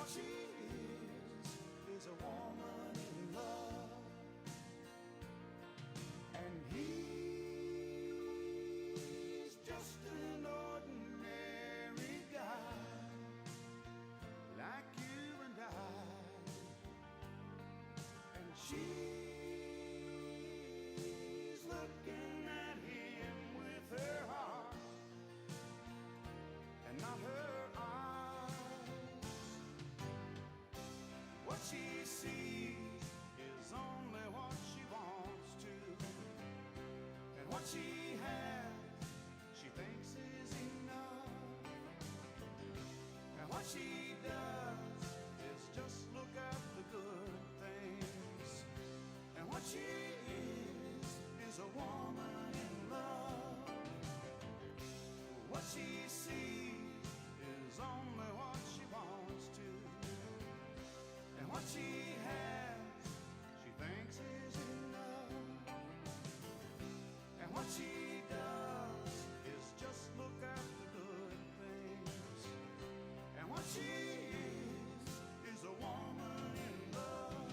what she is a woman in love. And he's just an ordinary guy, like you and I. And she's looking at him with her heart and not her eyes. What she sees is only what she wants to, and what she has she thinks is enough. And what she does is just look at the good things. And what she is a woman in love. What she sees is only what she wants to, and what she has she thinks is enough. And what she does is just look at the good things. And what she is a woman in love.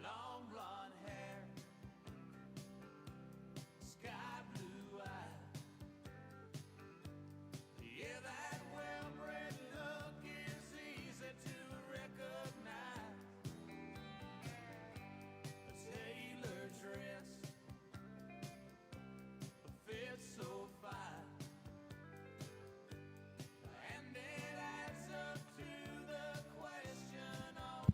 Long blonde hair, sky blue eyes. Yeah, that well-bred look is easy to recognize. A tailored dress, a fit so fine, and it adds up to the question of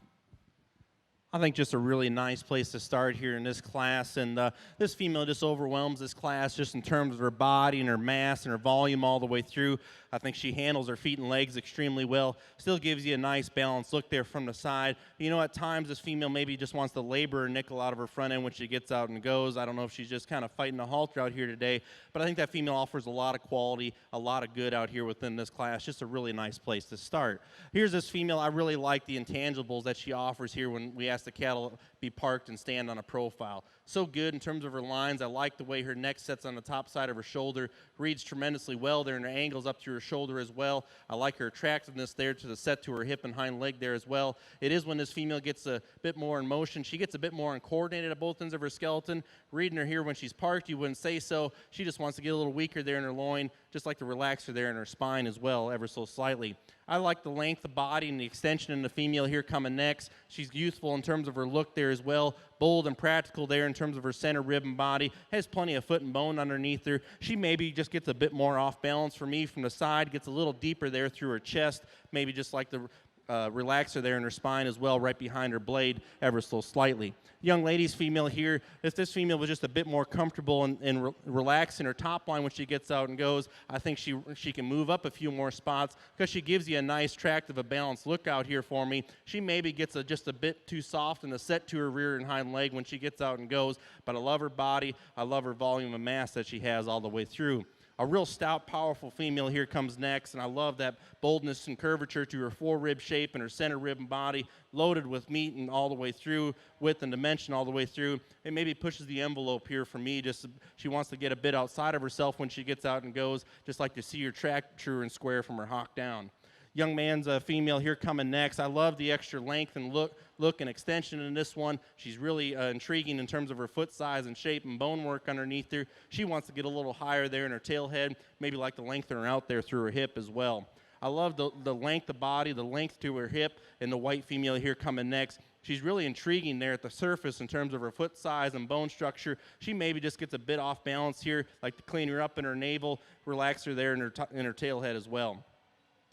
I think just a really nice place to start here in this class, and this female just overwhelms this class just in terms of her body and her mass and her volume all the way through. I think she handles her feet and legs extremely well. Still gives you a nice balanced look there from the side. You know, at times this female maybe just wants to labor or nickel out of her front end when she gets out and goes. I don't know if she's just kind of fighting a halter out here today, but I think that female offers a lot of quality, a lot of good out here within this class. Just a really nice place to start. Here's this female. I really like the intangibles that she offers here when we ask the cattle be parked and stand on a profile. So good in terms of her lines. I like the way her neck sets on the top side of her shoulder. Reads tremendously well there, and her angles up through her shoulder as well. I like her attractiveness there to the set to her hip and hind leg there as well. It is when this female gets a bit more in motion. She gets a bit more uncoordinated at both ends of her skeleton. Reading her here when she's parked, you wouldn't say so. She just wants to get a little weaker there in her loin, just like to relax her there in her spine as well, ever so slightly. I like the length of body and the extension in the female here coming next. She's youthful in terms of her look there as well. Bold and practical there in terms of her center rib and body. Has plenty of foot and bone underneath her. She maybe just gets a bit more off balance for me from the side. Gets a little deeper there through her chest. Maybe just like the relaxer there in her spine as well, right behind her blade, ever so slightly. Young lady's female here, if this female was just a bit more comfortable and relaxed in her top line when she gets out and goes, I think she can move up a few more spots because she gives you a nice, attractive, a balanced look out here for me. She maybe gets just a bit too soft in the set to her rear and hind leg when she gets out and goes, but I love her body. I love her volume and mass that she has all the way through. A real stout, powerful female here comes next, and I love that boldness and curvature to her forerib shape and her center rib and body, loaded with meat and all the way through, width and dimension all the way through. It maybe pushes the envelope here for me. Just she wants to get a bit outside of herself when she gets out and goes, just like to see her track true and square from her hock down. Young man's female here coming next. I love the extra length and look and extension in this one. She's really intriguing in terms of her foot size and shape and bone work underneath her. She wants to get a little higher there in her tail head, maybe like to lengthen her out there through her hip as well. I love the length of body, the length to her hip, and the white female here coming next. She's really intriguing there at the surface in terms of her foot size and bone structure. She maybe just gets a bit off balance here, like to clean her up in her navel, relax her there in her tail head as well.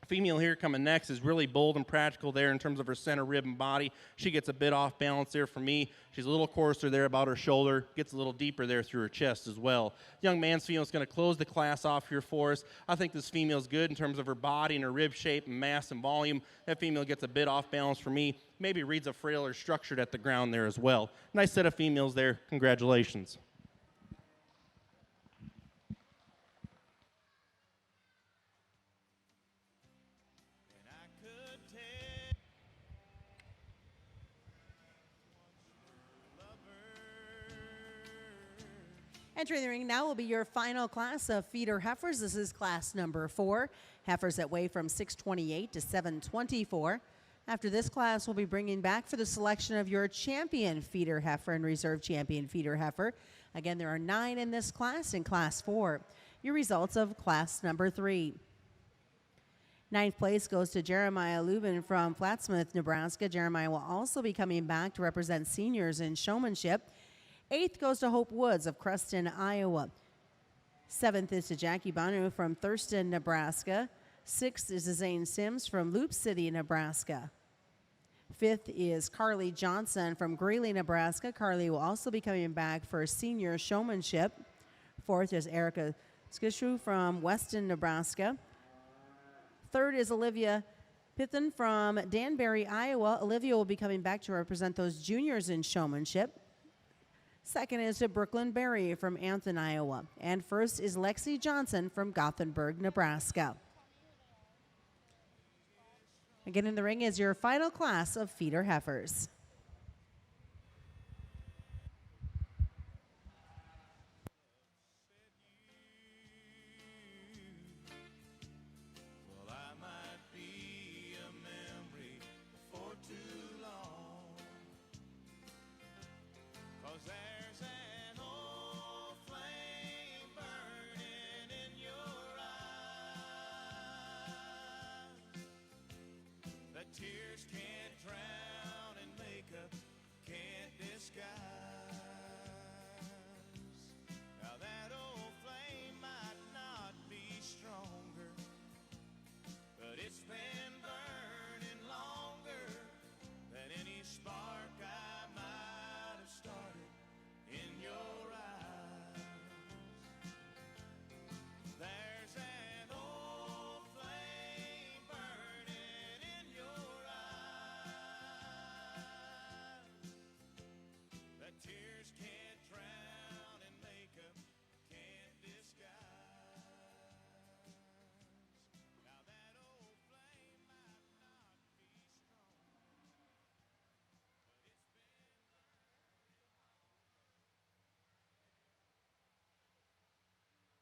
Female here coming next is really bold and practical there in terms of her center rib and body. She gets a bit off balance there for me. She's a little coarser there about her shoulder, gets a little deeper there through her chest as well. Young man's female is going to close the class off here for us. I think this female is good in terms of her body and her rib shape and mass and volume. That female gets a bit off balance for me. Maybe reads a frail or structured at the ground there as well. Nice set of females there. Congratulations. Entering the ring now will be your final class of feeder heifers. This is class number 4. Heifers that weigh from 628 to 724. After this class, we'll be bringing back for the selection of your champion feeder heifer and reserve champion feeder heifer. Again, there are 9 in this class in class 4. Your results of class number 3. 9th place goes to Jeremiah Lubin from Plattsmouth, Nebraska. Jeremiah will also be coming back to represent seniors in showmanship. 8th goes to Hope Woods of Creston, Iowa. 7th is to Jackie Banu from Thurston, Nebraska. 6th is to Zane Sims from Loop City, Nebraska. 5th is Carly Johnson from Greeley, Nebraska. Carly will also be coming back for senior showmanship. 4th is Erica Skishu from Weston, Nebraska. 3rd is Olivia Pithen from Danbury, Iowa. Olivia will be coming back to represent those juniors in showmanship. 2nd is to Brooklyn Berry from Anthon, Iowa. And 1st is Lexi Johnson from Gothenburg, Nebraska. Again, in the ring is your final class of feeder heifers. Well, I might be a memory for too long, 'cause there's an old flame burning in your eyes that tears can't drown and makeup can't disguise. Now that old flame might not be stronger, but it's been burning longer than any spark I might have started in your eyes. There's an old flame burning in your eyes that tears can't drown and makeup can't disguise. Now that old flame might not be strong, but it's been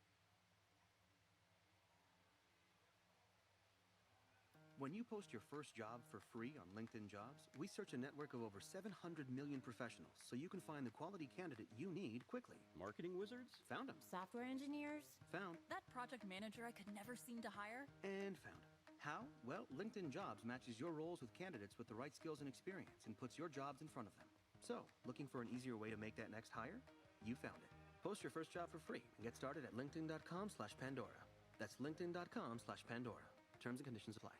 When you post your first job for free on LinkedIn Jobs, we search a network of over 700 million professionals so you can find the quality candidate you need quickly. Marketing wizards? Found them. Software engineers? Found. That project manager I could never seem to hire? And found. How? Well, LinkedIn Jobs matches your roles with candidates with the right skills and experience and puts your jobs in front of them. So, looking for an easier way to make that next hire? You found it. Post your first job for free and get started at linkedin.com/Pandora. That's linkedin.com/Pandora. Terms and conditions apply.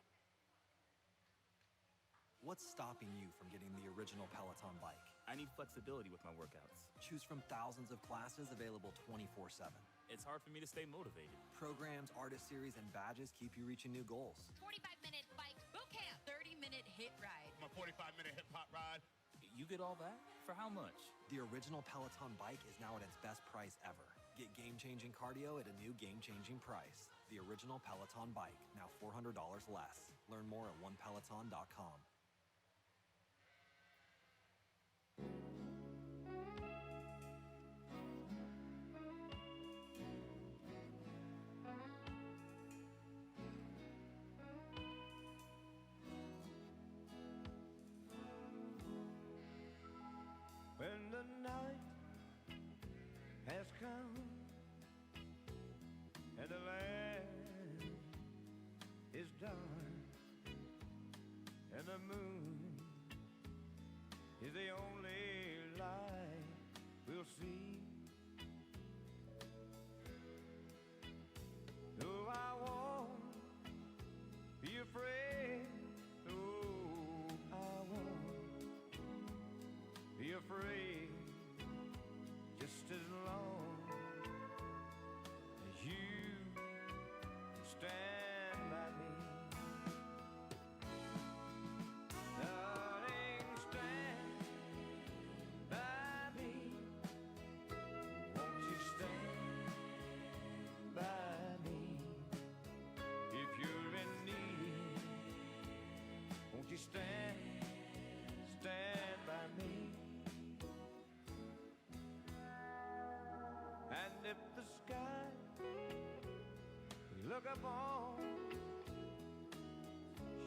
What's stopping you from getting the original Peloton bike? I need flexibility with my workouts. Choose from thousands of classes available 24/7. It's hard for me to stay motivated. Programs, artist series, and badges keep you reaching new goals. 45-minute bike boot camp, 30-minute hit ride. My 45-minute hip-hop ride. You get all that? For how much? The original Peloton bike is now at its best price ever. Get game-changing cardio at a new game-changing price. The original Peloton bike, now $400 less. Learn more at onepeloton.com. When the night has come and the land is dark and the moon see. Oh, I won't be afraid. Oh, I won't be afraid. Just as long as you stand by me. Darling, stand by me. Won't you stand by me? If you're in need, won't you stand by me? And if the sky you look upon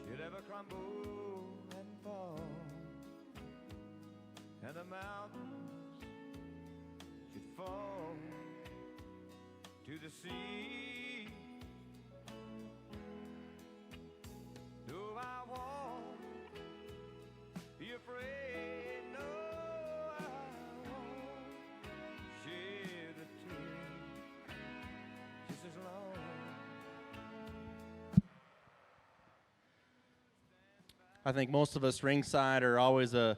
should ever crumble and fall, and the mountains should fall to the sea, no, I won't be afraid. No, I won't shed a tear. Just as long. I think most of us ringside are always a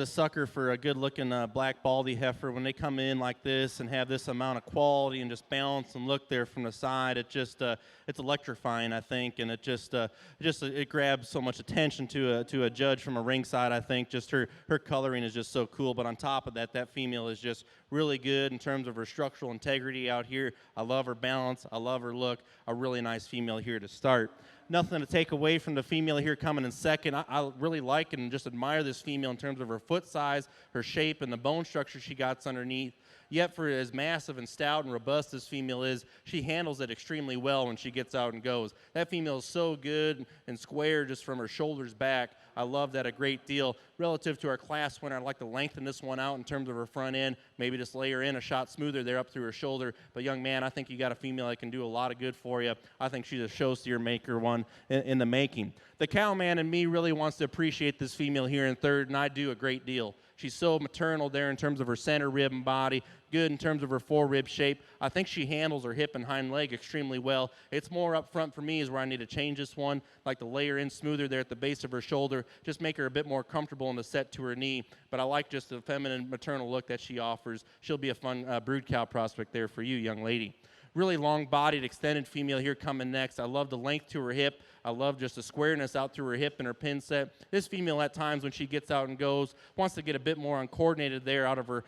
sucker for a good-looking black baldy heifer. When they come in like this and have this amount of quality and just balance and look there from the side, it just it's electrifying, I think, and it grabs so much attention to a judge from a ringside. I think just her coloring is just so cool. But on top of that, that female is just really good in terms of her structural integrity out here. I love her balance. I love her look. A really nice female here to start. Nothing to take away from the female here coming in second. I really like and just admire this female in terms of her foot size, her shape, and the bone structure she got underneath. Yet for as massive and stout and robust this female is, she handles it extremely well when she gets out and goes. That female is so good and square just from her shoulders back. I love that a great deal. Relative to our class winner, I'd like to lengthen this one out in terms of her front end, maybe just lay her in a shot smoother there up through her shoulder. But young man, I think you got a female that can do a lot of good for you. I think she's a show-steer maker one in the making. The cowman in me really wants to appreciate this female here in third, and I do a great deal. She's so maternal there in terms of her center rib and body, good in terms of her forerib shape. I think she handles her hip and hind leg extremely well. It's more up front for me is where I need to change this one, like to lay her in smoother there at the base of her shoulder, just make her a bit more comfortable in the set to her knee. But I like just the feminine maternal look that she offers. She'll be a fun brood cow prospect there for you, young lady. Really long-bodied, extended female here coming next. I love the length to her hip. I love just the squareness out through her hip and her pin set. This female at times when she gets out and goes wants to get a bit more uncoordinated there out of her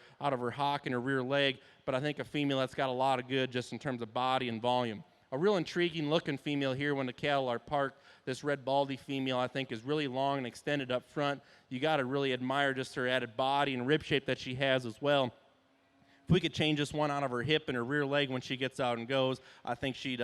hock and her rear leg, but I think a female that's got a lot of good just in terms of body and volume. A real intriguing looking female here when the cattle are parked. This red baldy female I think is really long and extended up front. You got to really admire just her added body and rib shape that she has as well. If we could change this one out of her hip and her rear leg when she gets out and goes, I think she'd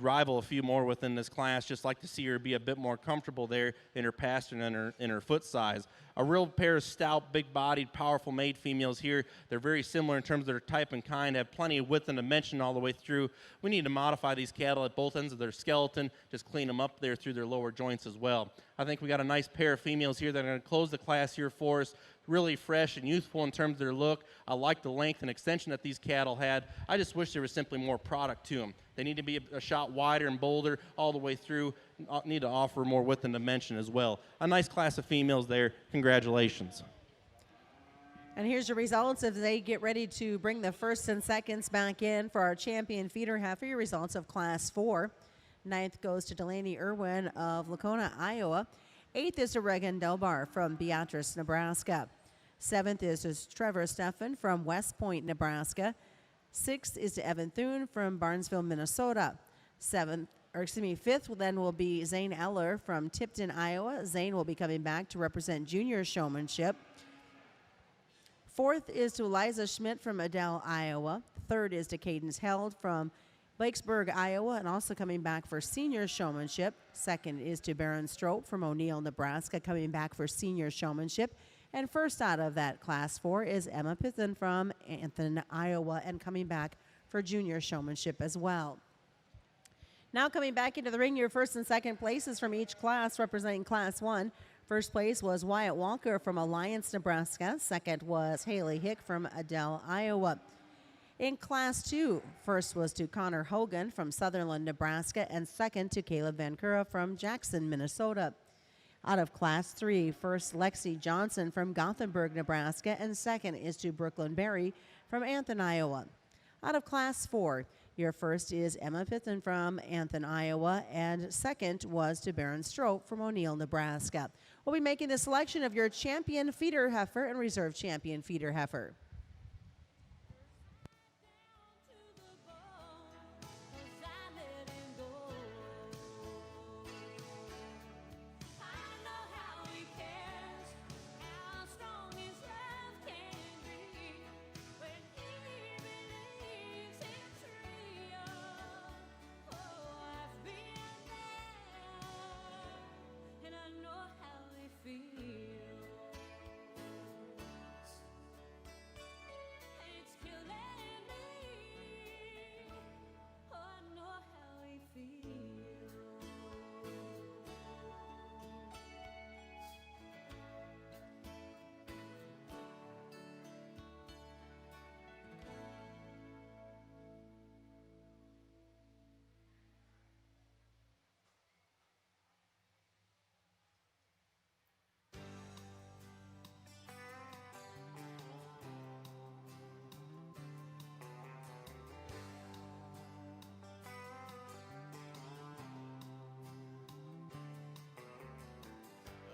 rival a few more within this class. Just like to see her be a bit more comfortable there in her pastern and in her foot size. A real pair of stout, big-bodied, powerful made females here. They're very similar in terms of their type and kind, have plenty of width and dimension all the way through. We need to modify these cattle at both ends of their skeleton, just clean them up there through their lower joints as well. I think we got a nice pair of females here that are going to close the class here for us. Really fresh and youthful in terms of their look. I like the length and extension that these cattle had. I just wish there was simply more product to them. They need to be a shot wider and bolder all the way through. Need to offer more width and dimension as well. A nice class of females there. Congratulations. And here's your results as they get ready to bring the first and seconds back in for our champion feeder heifer. Your results of Class 4. Ninth goes to Delaney Irwin of Lacona, Iowa. Eighth is to Regan Delbar from Beatrice, Nebraska. Seventh is to Trevor Steffen from West Point, Nebraska. Sixth is to Evan Thune from Barnesville, Minnesota. Fifth then will be Zane Eller from Tipton, Iowa. Zane will be coming back to represent junior showmanship. Fourth is to Eliza Schmidt from Adel, Iowa. Third is to Cadence Held from Blakesburg, Iowa, and also coming back for senior showmanship. Second is to Baron Strope from O'Neill, Nebraska, coming back for senior showmanship. And first out of that Class 4 is Emma Pithen from Anthony, Iowa, and coming back for junior showmanship as well. Now coming back into the ring, your first and second places from each class representing Class 1. First place was Wyatt Walker from Alliance, Nebraska. Second was Haley Hick from Adele, Iowa. In Class 2, first was to Connor Hogan from Sutherland, Nebraska, and second to Caleb Vancura from Jackson, Minnesota. Out of Class 3, first Lexi Johnson from Gothenburg, Nebraska, and second is to Brooklyn Berry from Anthon, Iowa. Out of Class 4, your first is Emma Pithen from Anthon, Iowa, and second was to Baron Strope from O'Neill, Nebraska. We'll be making the selection of your champion feeder heifer and reserve champion feeder heifer.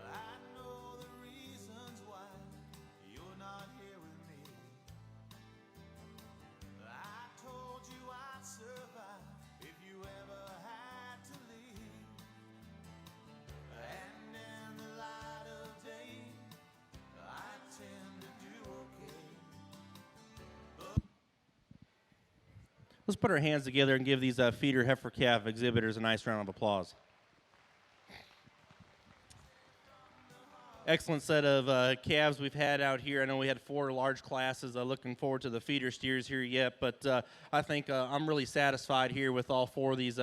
I know the reasons why you're not here with me. I told you I'd survive if you ever had to leave. And in the light of day, I tend to do okay. Let's put our hands together and give these feeder heifer calf exhibitors a nice round of applause. Excellent set of calves we've had out here. I know we had 4 large classes. Looking forward to the feeder steers here yet, but I think I'm really satisfied here with all 4 of these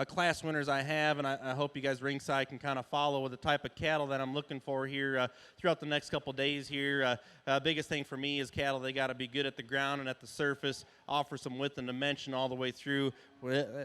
class winners I have, and I hope you guys ringside can kind of follow the type of cattle that I'm looking for here throughout the next couple days here. Biggest thing for me is cattle, they got to be good at the ground and at the surface, offer some width and dimension all the way through.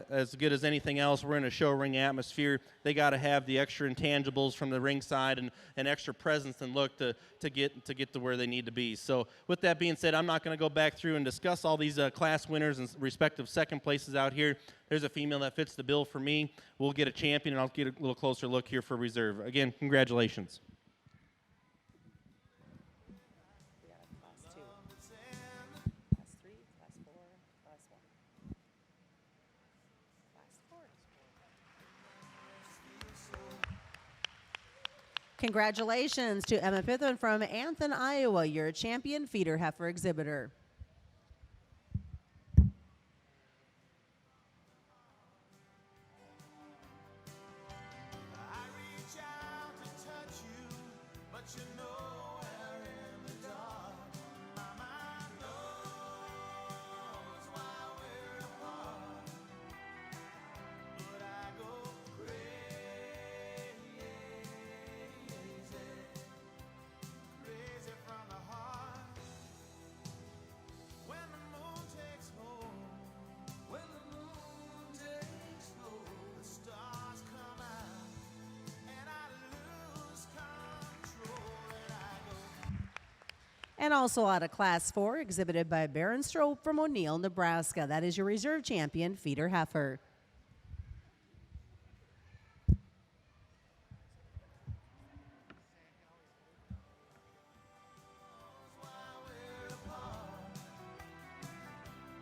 As good as anything else, we're in a show ring atmosphere. They got to have the extra intangibles from the ringside and extra presence and look to get to where they need to be. So with that being said, I'm not going to go back through and discuss all these class winners and respective second places out here. There's a female that fits the bill for me. We'll get a champion, and I'll get a little closer look here for reserve. Again, congratulations. Congratulations to Emma Pithen from Anthon, Iowa, your champion feeder heifer exhibitor. I reach out to touch you, but you know we're in the dark. My mind knows why we're apart, but I go crazy from the heart when the moon takes hold. When the moon takes hold, the stars come out and I lose control and I go. And also out of Class 4, exhibited by Baron Strope from O'Neill, Nebraska. That is your reserve champion feeder heifer.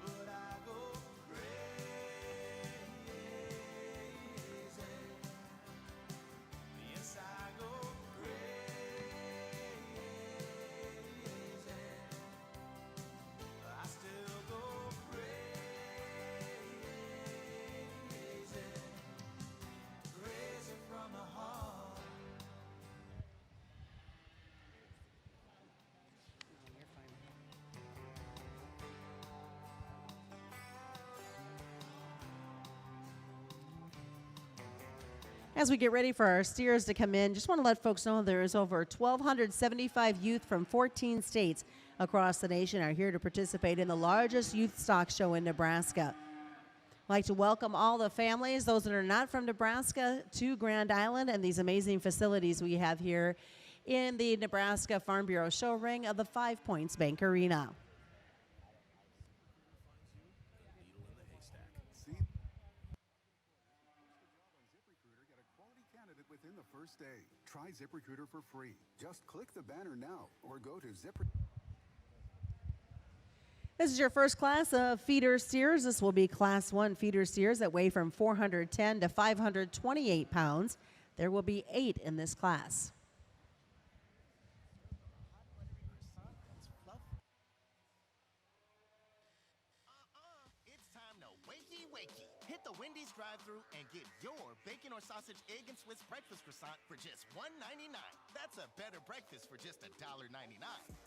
But I go crazy. Yes, I go crazy. I still go crazy. As we get ready for our steers to come in, just want to let folks know there is over 1,275 youth from 14 states across the nation are here to participate in the largest youth stock show in Nebraska. I'd like to welcome all the families, those that are not from Nebraska, to Grand Island and these amazing facilities we have here in the Nebraska Farm Bureau show ring of the 5 Points Bank Arena. Within the first day, try ZipRecruiter for free. Just click the banner now or go to Zip. This is your first class of feeder steers. This will be Class 1 feeder steers that weigh from 410 to 528 pounds. There will be 8 in this class. Hit the Wendy's drive-thru and get your bacon or sausage, egg, and Swiss breakfast croissant for just $1.99. That's a better breakfast for just $1.99.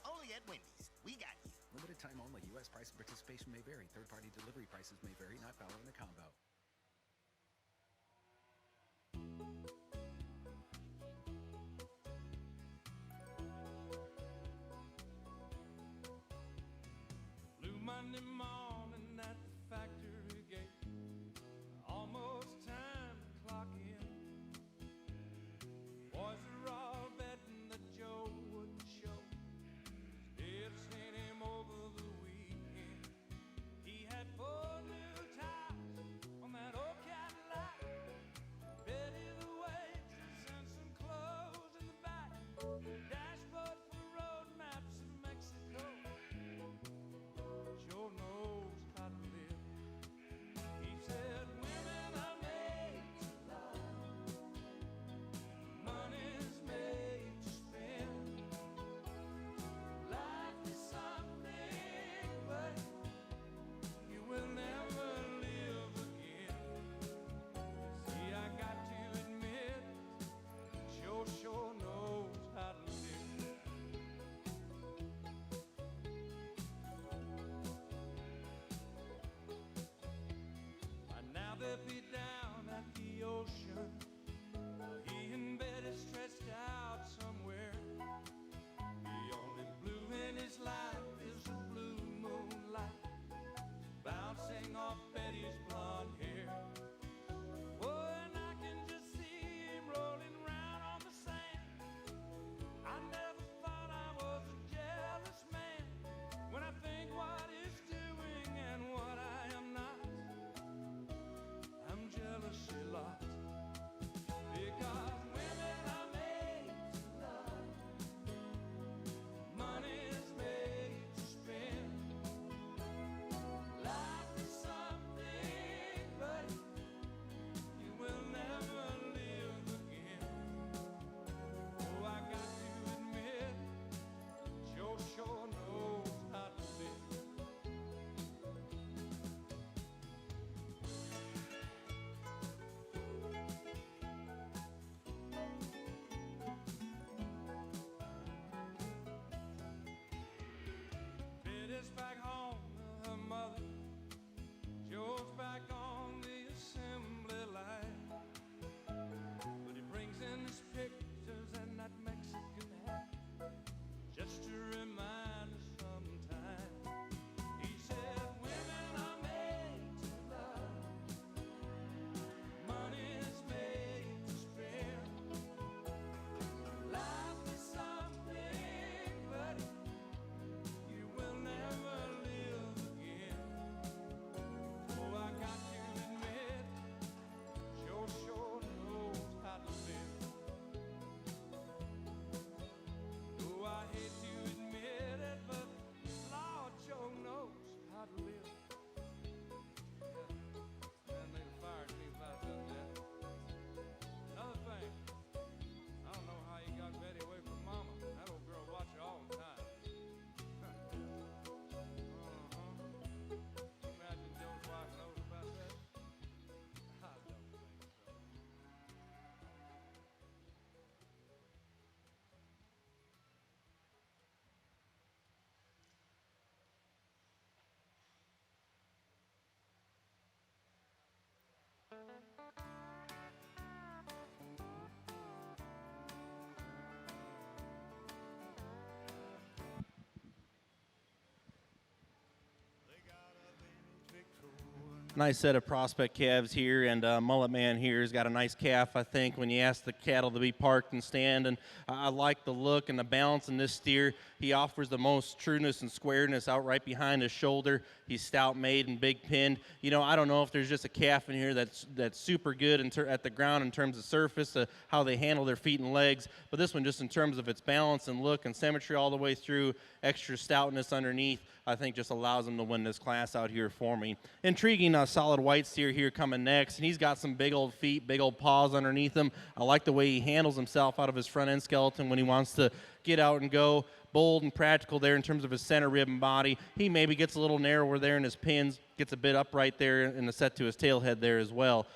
Only at Wendy's. We got you. Limited time only. U.S. price and participation may vary. Third-party delivery prices may vary. Not valid in a combo. Blue Monday morning at the factory gate. Almost time to clock in. Boys are all betting that Joe wouldn't show. They'd seen him over the weekend. He had 4 new tires on that old Cadillac. Betty the waitress and some clothes in the back. Dashboard for road maps of Mexico. Joe knows Nice set of prospect calves here, and Mullet Man here has got a nice calf, I think, when you ask the cattle to be parked and stand. And I like the look and the balance in this steer. He offers the most trueness and squareness out right behind his shoulder. He's stout made and big pinned. You know, I don't know if there's just a calf in here that's super good at the ground in terms of surface, how they handle their feet and legs, but this one just in terms of its balance and look and symmetry all the way through, extra stoutness underneath, I think just allows him to win this class out here for me. Intriguing solid white steer here coming next, and he's got some big old feet, big old paws underneath him. I like the way he handles himself out of his front end skeleton when he wants to get out and go. Bold and practical there in terms of his center rib and body. He maybe gets a little narrower there in his pins, gets a bit upright there in the set to his tail head there as well.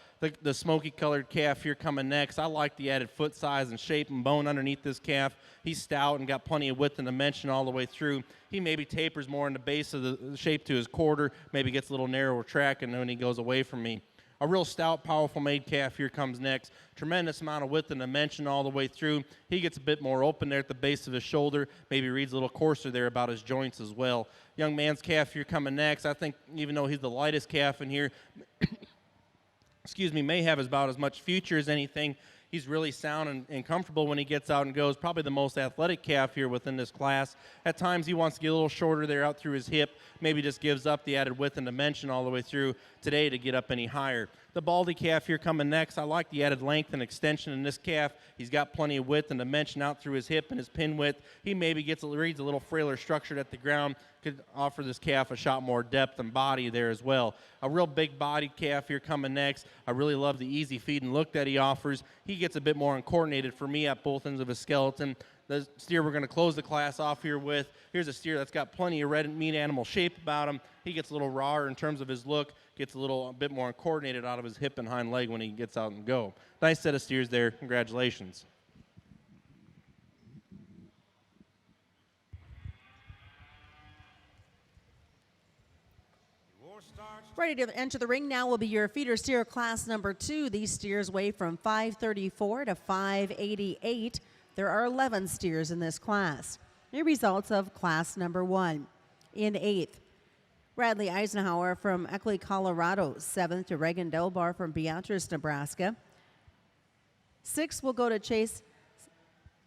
The smoky colored calf here coming next. I like the added foot size and shape and bone underneath this calf. He's stout and got plenty of width and dimension all the way through. He maybe tapers more in the base of the shape to his quarter, maybe gets a little narrower track, and then he goes away from me. A real stout, powerful made calf here comes next. Tremendous amount of width and dimension all the way through. He gets a bit more open there at the base of his shoulder. Maybe reads a little coarser there about his joints as well. Young man's calf here coming next. I think even though he's the lightest calf in here, excuse me, may have about as much future as anything. He's really sound and comfortable when he gets out and goes. Probably the most athletic calf here within this class. At times he wants to get a little shorter there out through his hip. Maybe just gives up the added width and dimension all the way through today to get up any higher. The baldy calf here coming next. I like the added length and extension in this calf. He's got plenty of width and dimension out through his hip and his pin width. He maybe reads a little frailer structured at the ground. Could offer this calf a shot more depth and body there as well. A real big bodied calf here coming next. I really love the easy feed and look that he offers. He gets a bit more uncoordinated for me at both ends of his skeleton. The steer we're going to close the class off here with, here's a steer that's got plenty of red meat animal shape about him. He gets a little rawer in terms of his look, gets a bit more uncoordinated out of his hip and hind leg when he gets out and go. Nice set of steers there. Congratulations. Ready to enter the ring now will be your feeder steer class number 2. These steers weigh from 534 to 588. There are 11 steers in this class. The results of class number 1. In 8th, Bradley Eisenhower from Eckley, Colorado. 7th to Reagan Delbar from Beatrice, Nebraska. 6th will go to Chase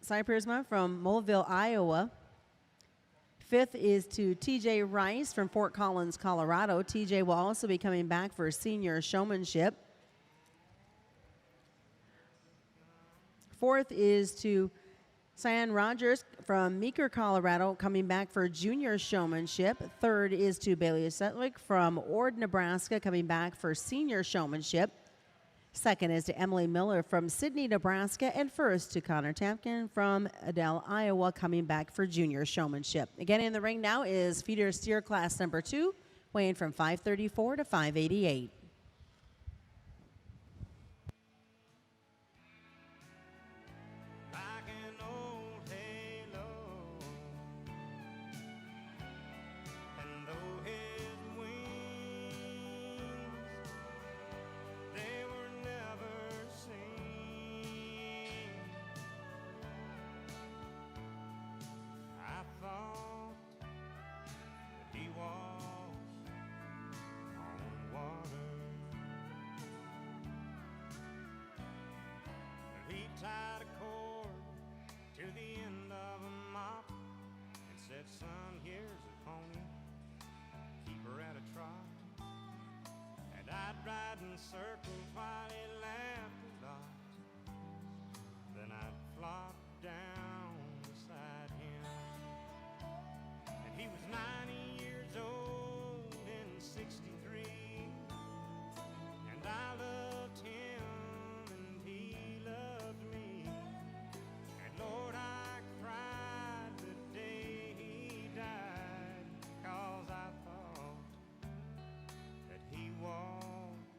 Cypersma from Moleville, Iowa. 5th is to TJ Rice from Fort Collins, Colorado. TJ will also be coming back for senior showmanship. 4th is to Cyan Rogers from Meeker, Colorado, coming back for junior showmanship. 3rd is to Bailey Setlick from Ord, Nebraska, coming back for senior showmanship. 2nd is to Emily Miller from Sidney, Nebraska. And 1st to Connor Tapkin from Adel, Iowa, coming back for junior showmanship. Again, in the ring now is feeder steer class number 2, weighing from 534 to 588. Like an old halo, and though his wings they were never seen, I thought that he walked on water. He tied a cord to the end of a mop and said, son, here's a pony, keep her at a trot. And I'd ride in circles while he laughed a lot. Then I'd flop down beside him. And he was 90 years old in 63. And I loved him and he loved me. And Lord, I cried the day he died, 'cause I thought that he walked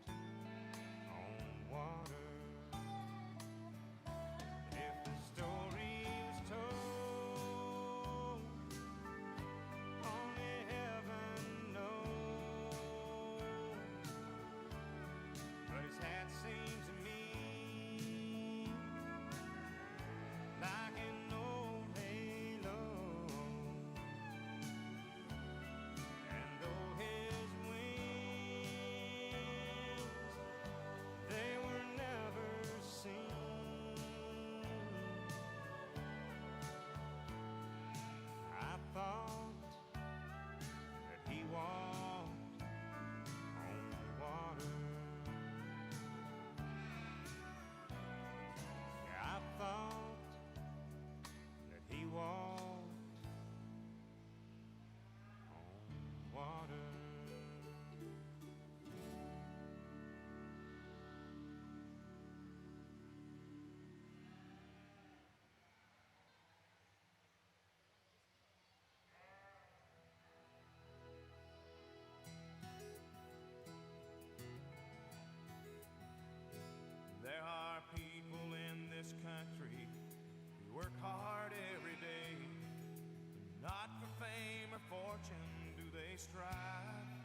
strive,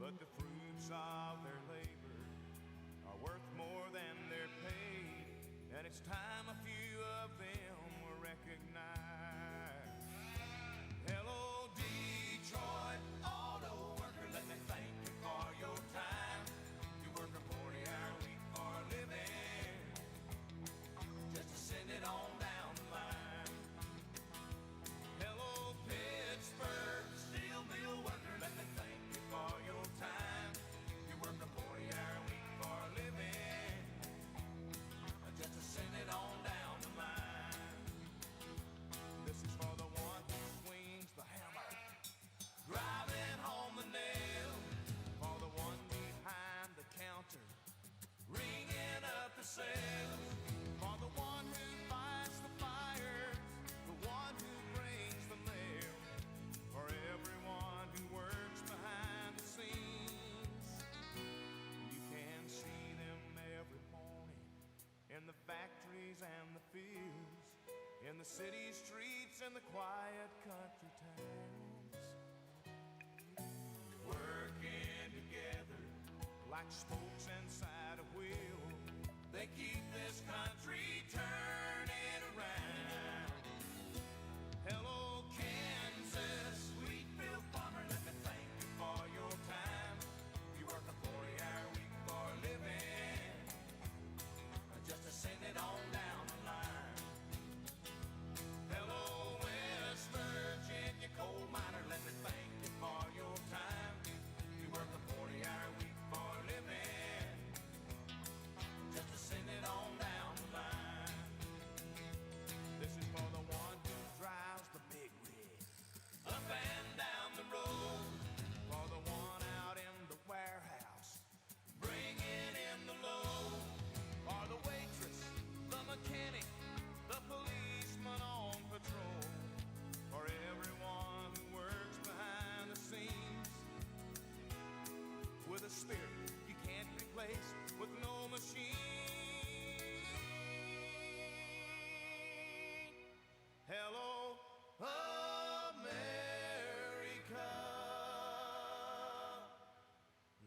but the fruits of their labor are worth more than they're paid, and it's time a few of them were recognized. Hello, Detroit auto worker, let me thank you for your time. You work a 40-hour week for a living, just to send it on down the line. Hello, Pittsburgh steel mill worker, let me thank you for your time. You work a 40-hour week for a living, just to send it on down the line. This is for the one who swings the hammer, driving home the nail. For the one behind the counter, ringing up the sales. For the one who fights the fires, the one who brings the mail. For everyone who works behind the scenes. You can see them every morning in the factories and the fields, in the city streets and the quiet country towns, working together like spokes inside a wheel. They keep this country turning around. Hello, Kansas, Wheatfield farmer, let me thank you for your time. You work a 40-hour week for a living, just to send it on down the line. Hello, West Virginia coal miner, let me thank you for your time. You work a 40-hour week for a living, just to send it on down the line. This is for the one who drives the big rig up and down the road. For the one out in the warehouse, bringing in the load. For the waitress, the mechanic, the policeman on patrol. For everyone who works behind the scenes, with a spirit you can't replace with no machine. Hello, America.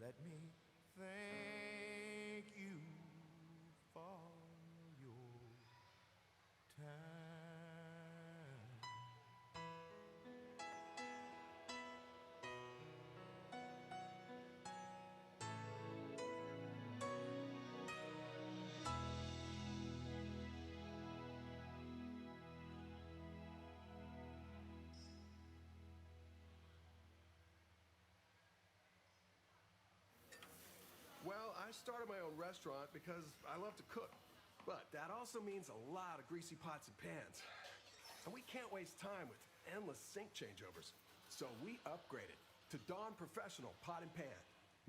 Let me thank you for your time. Well, I started my own restaurant because I love to cook. But that also means a lot of greasy pots and pans. And we can't waste time with endless sink changeovers. So we upgraded to Dawn Professional Pot and Pan.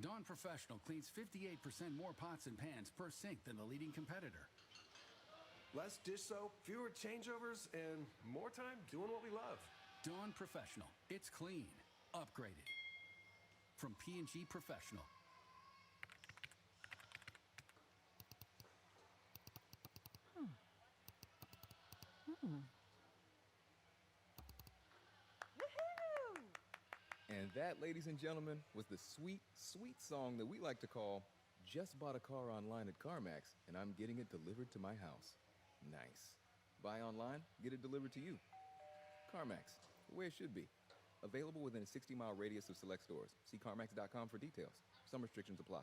Dawn Professional cleans 58% more pots and pans per sink than the leading competitor. Less dish soap, fewer changeovers, and more time doing what we love. Dawn Professional. It's clean. Upgraded. From P&G Professional. And that, ladies and gentlemen, was the sweet, sweet song that we like to call Just Bought a Car Online at CarMax, and I'm getting it delivered to my house. Nice. Buy online, get it delivered to you. CarMax, the way it should be. Available within a 60-mile radius of select stores. See CarMax.com for details. Some restrictions apply.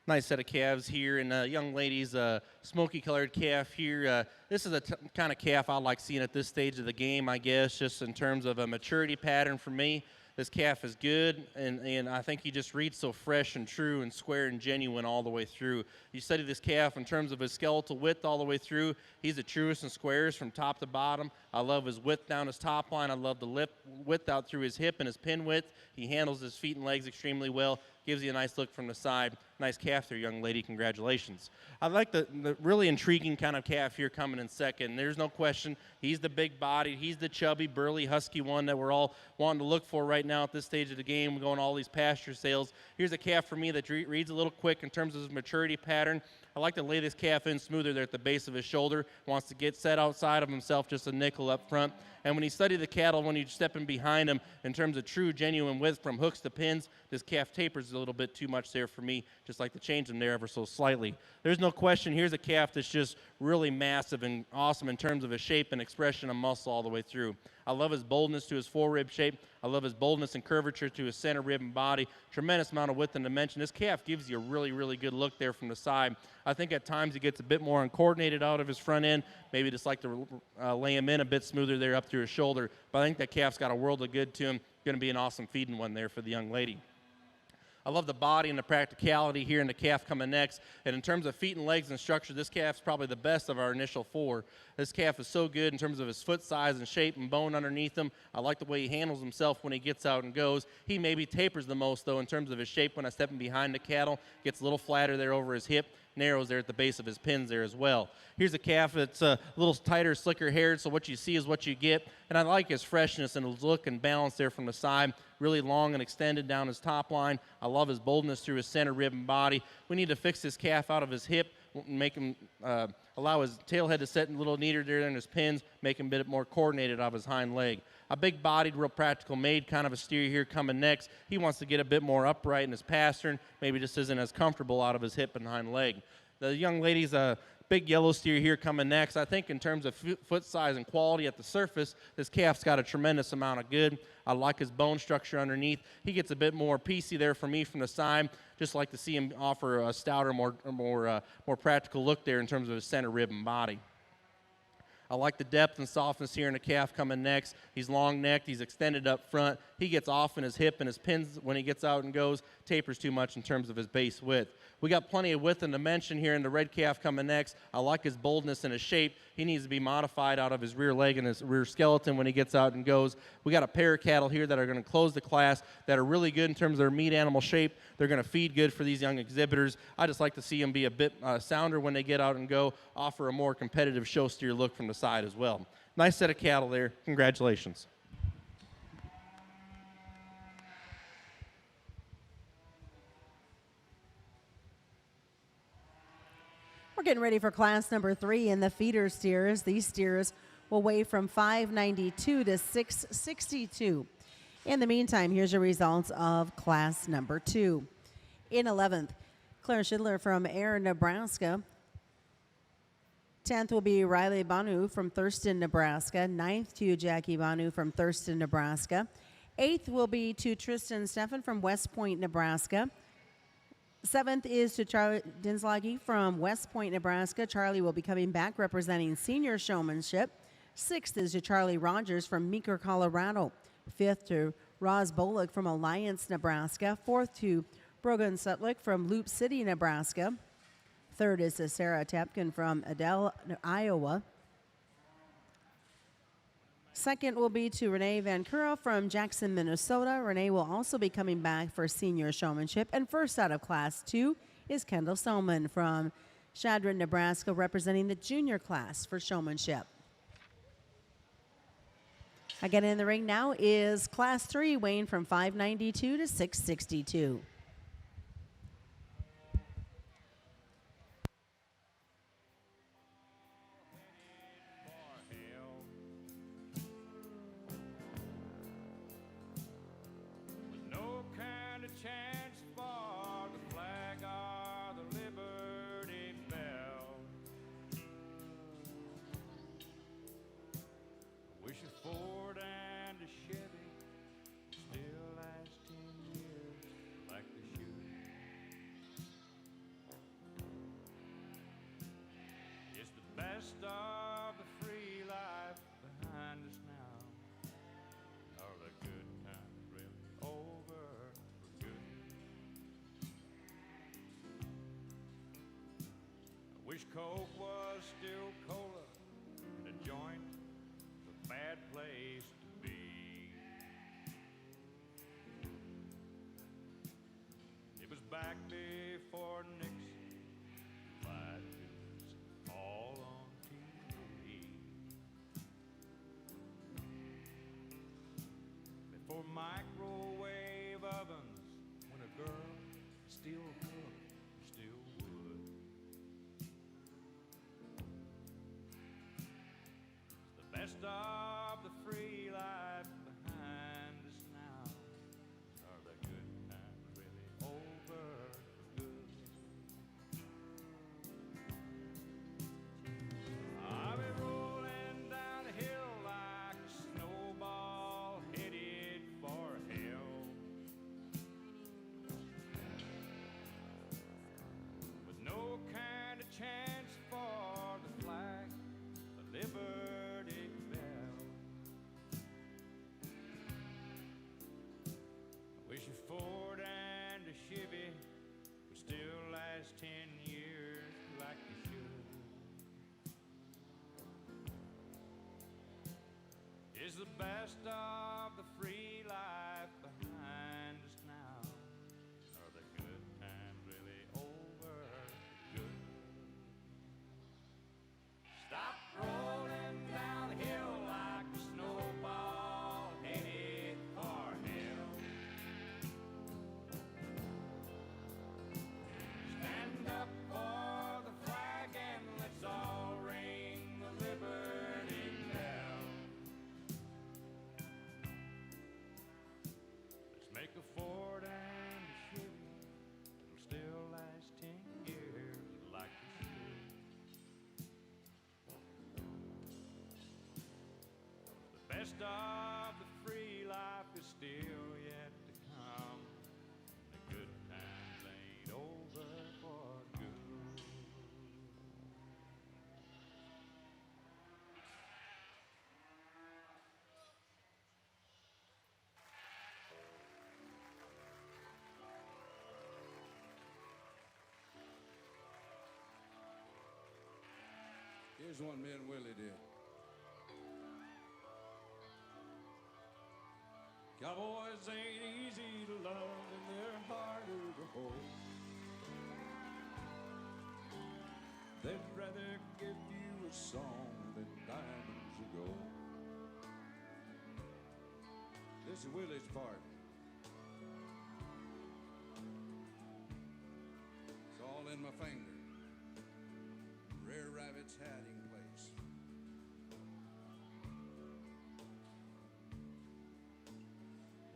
Nice set of calves here, and young ladies, smoky-colored calf here. This is the kind of calf I like seeing at this stage of the game, I guess, just in terms of a maturity pattern for me. This calf is good, and I think he just reads so fresh and true and square and genuine all the way through. You study this calf in terms of his skeletal width all the way through. He's the truest and squarest from top to bottom. I love his width down his top line. I love the width out through his hip and his pin width. He handles his feet and legs extremely well. gives you a nice look from the side. Nice calf there, young lady. Congratulations. I like the really intriguing kind of calf here coming in second. There's no question. He's the big bodied. He's the chubby, burly, husky one that we're all wanting to look for right now at this stage of the game. We're going all these pasture sales. Here's a calf for me that reads a little quick in terms of his maturity pattern. I like to lay this calf in smoother there at the base of his shoulder. Wants to get set outside of himself, just a nickel up front. And when you study the cattle, when you're stepping behind him in terms of true, genuine width from hooks to pins, this calf tapers a little bit too much there for me. Just like to change them there ever so slightly. There's no question. Here's a calf that's just really massive and awesome in terms of his shape and expression of muscle all the way through. I love his boldness to his forerib shape. I love his boldness and curvature to his center rib and body. Tremendous amount of width and dimension. This calf gives you a really, really good look there from the side. I think at times he gets a bit more uncoordinated out of his front end. Maybe just like to lay him in a bit smoother there up through his shoulder. But I think that calf's got a world of good to him. Going to be an awesome feeding one there for the young lady. I love the body and the practicality here in the calf coming next. And in terms of feet and legs and structure, this calf's probably the best of our initial four. This calf is so good in terms of his foot size and shape and bone underneath him. I like the way he handles himself when he gets out and goes. He maybe tapers the most, though, in terms of his shape when I step in behind the cattle. Gets a little flatter there over his hip. Narrows there at the base of his pins there as well. Here's a calf that's a little tighter, slicker haired, so what you see is what you get. And I like his freshness and his look and balance there from the side. Really long and extended down his top line. I love his boldness through his center rib and body. We need to fix this calf out of his hip, make him allow his tail head to set a little neater there in his pins, make him a bit more coordinated off his hind leg. A big-bodied, real practical made kind of a steer here coming next. He wants to get a bit more upright in his pastern, maybe just isn't as comfortable out of his hip and hind leg. The young lady's a big yellow steer here coming next. I think in terms of foot size and quality at the surface, this calf's got a tremendous amount of good. I like his bone structure underneath. He gets a bit more piecey there for me from the side. Just like to see him offer a stouter, more practical look there in terms of his center rib and body. I like the depth and softness here in the calf coming next. He's long-necked. He's extended up front. He gets off in his hip and his pins when he gets out and goes. Tapers too much in terms of his base width. We got plenty of width and dimension here in the red calf coming next. I like his boldness and his shape. He needs to be modified out of his rear leg and his rear skeleton when he gets out and goes. We got a pair of cattle here that are going to close the class that are really good in terms of their meat animal shape. They're going to feed good for these young exhibitors. I just like to see them be a bit sounder when they get out and go, offer a more competitive show steer look from the side as well. Nice set of cattle there. Congratulations. We're getting ready for class number 3 in the feeder steers. These steers will weigh from 592 to 662. In the meantime, here's your results of class number 2. In 11th, Claire Schindler from Air, Nebraska. 10th will be Riley Banu from Thurston, Nebraska. 9th to Jackie Banu from Thurston, Nebraska. 8th will be to Tristan Steffen from West Point, Nebraska. 7th is to Charlie Dinslagi from West Point, Nebraska. Charlie will be coming back representing senior showmanship. 6th is to Charlie Rogers from Meeker, Colorado. 5th to Roz Bolick from Alliance, Nebraska. 4th to Brogan Sutlick from Loop City, Nebraska. 3rd is to Sarah Tapkin from Adel, Iowa. 2nd will be to Renee Van Cura from Jackson, Minnesota. Renee will also be coming back for senior showmanship. And first out of class 2 is Kendall Solman from Chadron, Nebraska, representing the junior class for showmanship. Again, in the ring now is class 3, weighing from 592 to 662. Best of the free life behind us now. Are the good times really over for good? I wish Coke was still cola and a joint was a bad place to be. microwave ovens when a girl still cooked, still would. It's the best of the free life behind us now. Are the good times really over for good? I'll be rolling down a hill like a snowball headed for hell, with no kind of chance for the flag, the Liberty Bell. I wish a Ford and a Chevy would still last 10 years like they should. Is the best of the free life behind us now? Are the good times really over good? Stop rolling down the hill like a snowball headed for hell. Stand up for the flag and let's all ring the Liberty Bell. Let's make a Ford and a Chevy that'll still last 10 years like it should. The best of the free life is still yet to come. The good times ain't over for good. Here's one me and Willie did. Cowboys ain't easy to love and they're harder to hold. They'd rather give you a song than diamonds or gold. This is Willie's part. It's all in my finger. Rare rabbit's hiding place.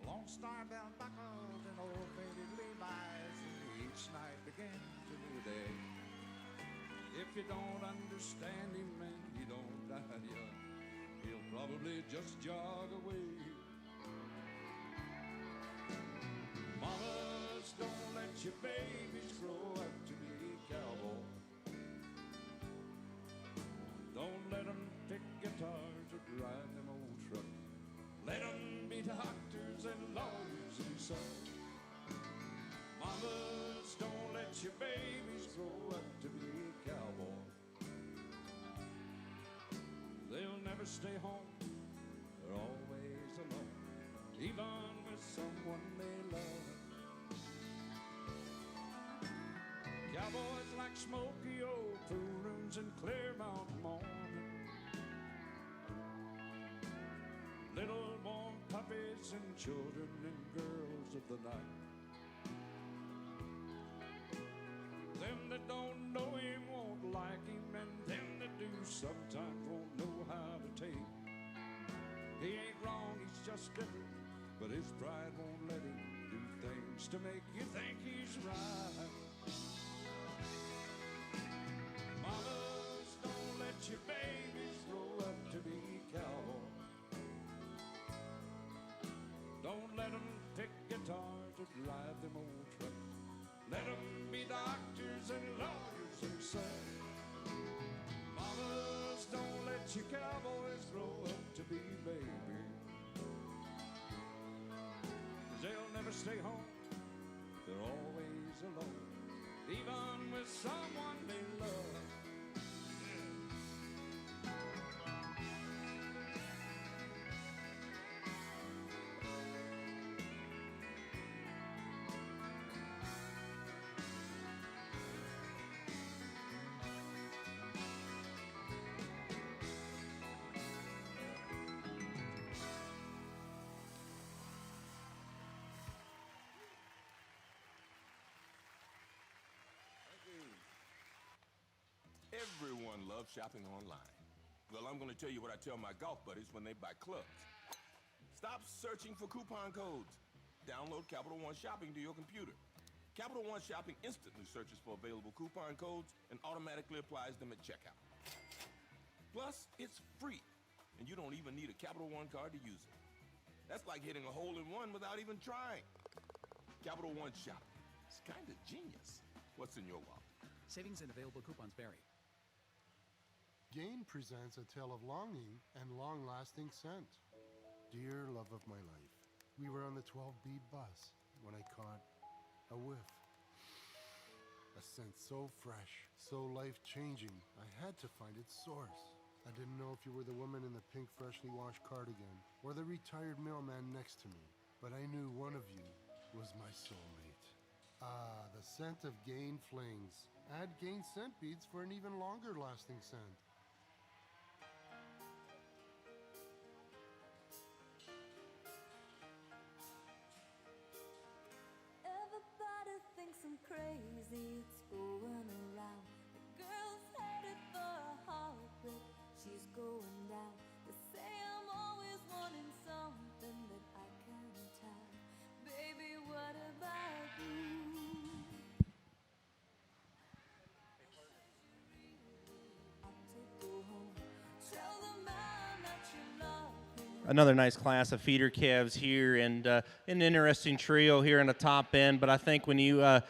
Lone Star-bound buckles and old faded Levi's, and each night begins a new day. If you don't understand him, man, he don't die young. He'll probably just jog away. Mamas, don't let your babies grow up to be cowboys. Don't let them pick guitars or drive them old trucks. Let them be doctors and lawyers and such. Mamas, don't let your babies grow up to be cowboys. They'll never stay home. They're always alone, even with someone they love. Cowboys like smoky old pool rooms in Claremont morning. Little warm puppies and children and girls of the night. Them that don't know him won't like him, and them that do sometimes won't know how to take. He ain't wrong, he's just different, but his pride won't let him do things to make you think he's right. Mamas, don't let your babies grow up to be cowboys. Don't let them pick guitars or drive them old trucks. Let them be doctors and lawyers and such. Mamas, don't let your cowboys grow up to be babies. 'Cause they'll never stay home. They're always alone, even with someone they love. everyone loves shopping online. Well, I'm going to tell you what I tell my golf buddies when they buy clubs. Stop searching for coupon codes. Download Capital One Shopping to your computer. Capital One Shopping instantly searches for available coupon codes and automatically applies them at checkout. Plus, it's free, and you don't even need a Capital One card to use it. That's like hitting a hole-in-one without even trying. Capital One Shopping. It's kind of genius. What's in your wallet? Savings and available coupons vary. Gain presents a tale of longing and long-lasting scent. Dear love of my life, we were on the 12B bus when I caught a whiff. A scent so fresh, so life-changing, I had to find its source. I didn't know if you were the woman in the pink freshly washed cardigan or the retired mailman next to me, but I knew one of you was my soulmate. Ah, the scent of Gain Flings. Add Gain scent beads for an even longer lasting scent. Everybody thinks I'm crazy, it's going around. The girl's headed for a heartbreak, she's going down. They say I'm always wanting something that I can't have. Baby, what about you? Another nice class of feeder calves here, and an interesting trio here in the top end. But I think when you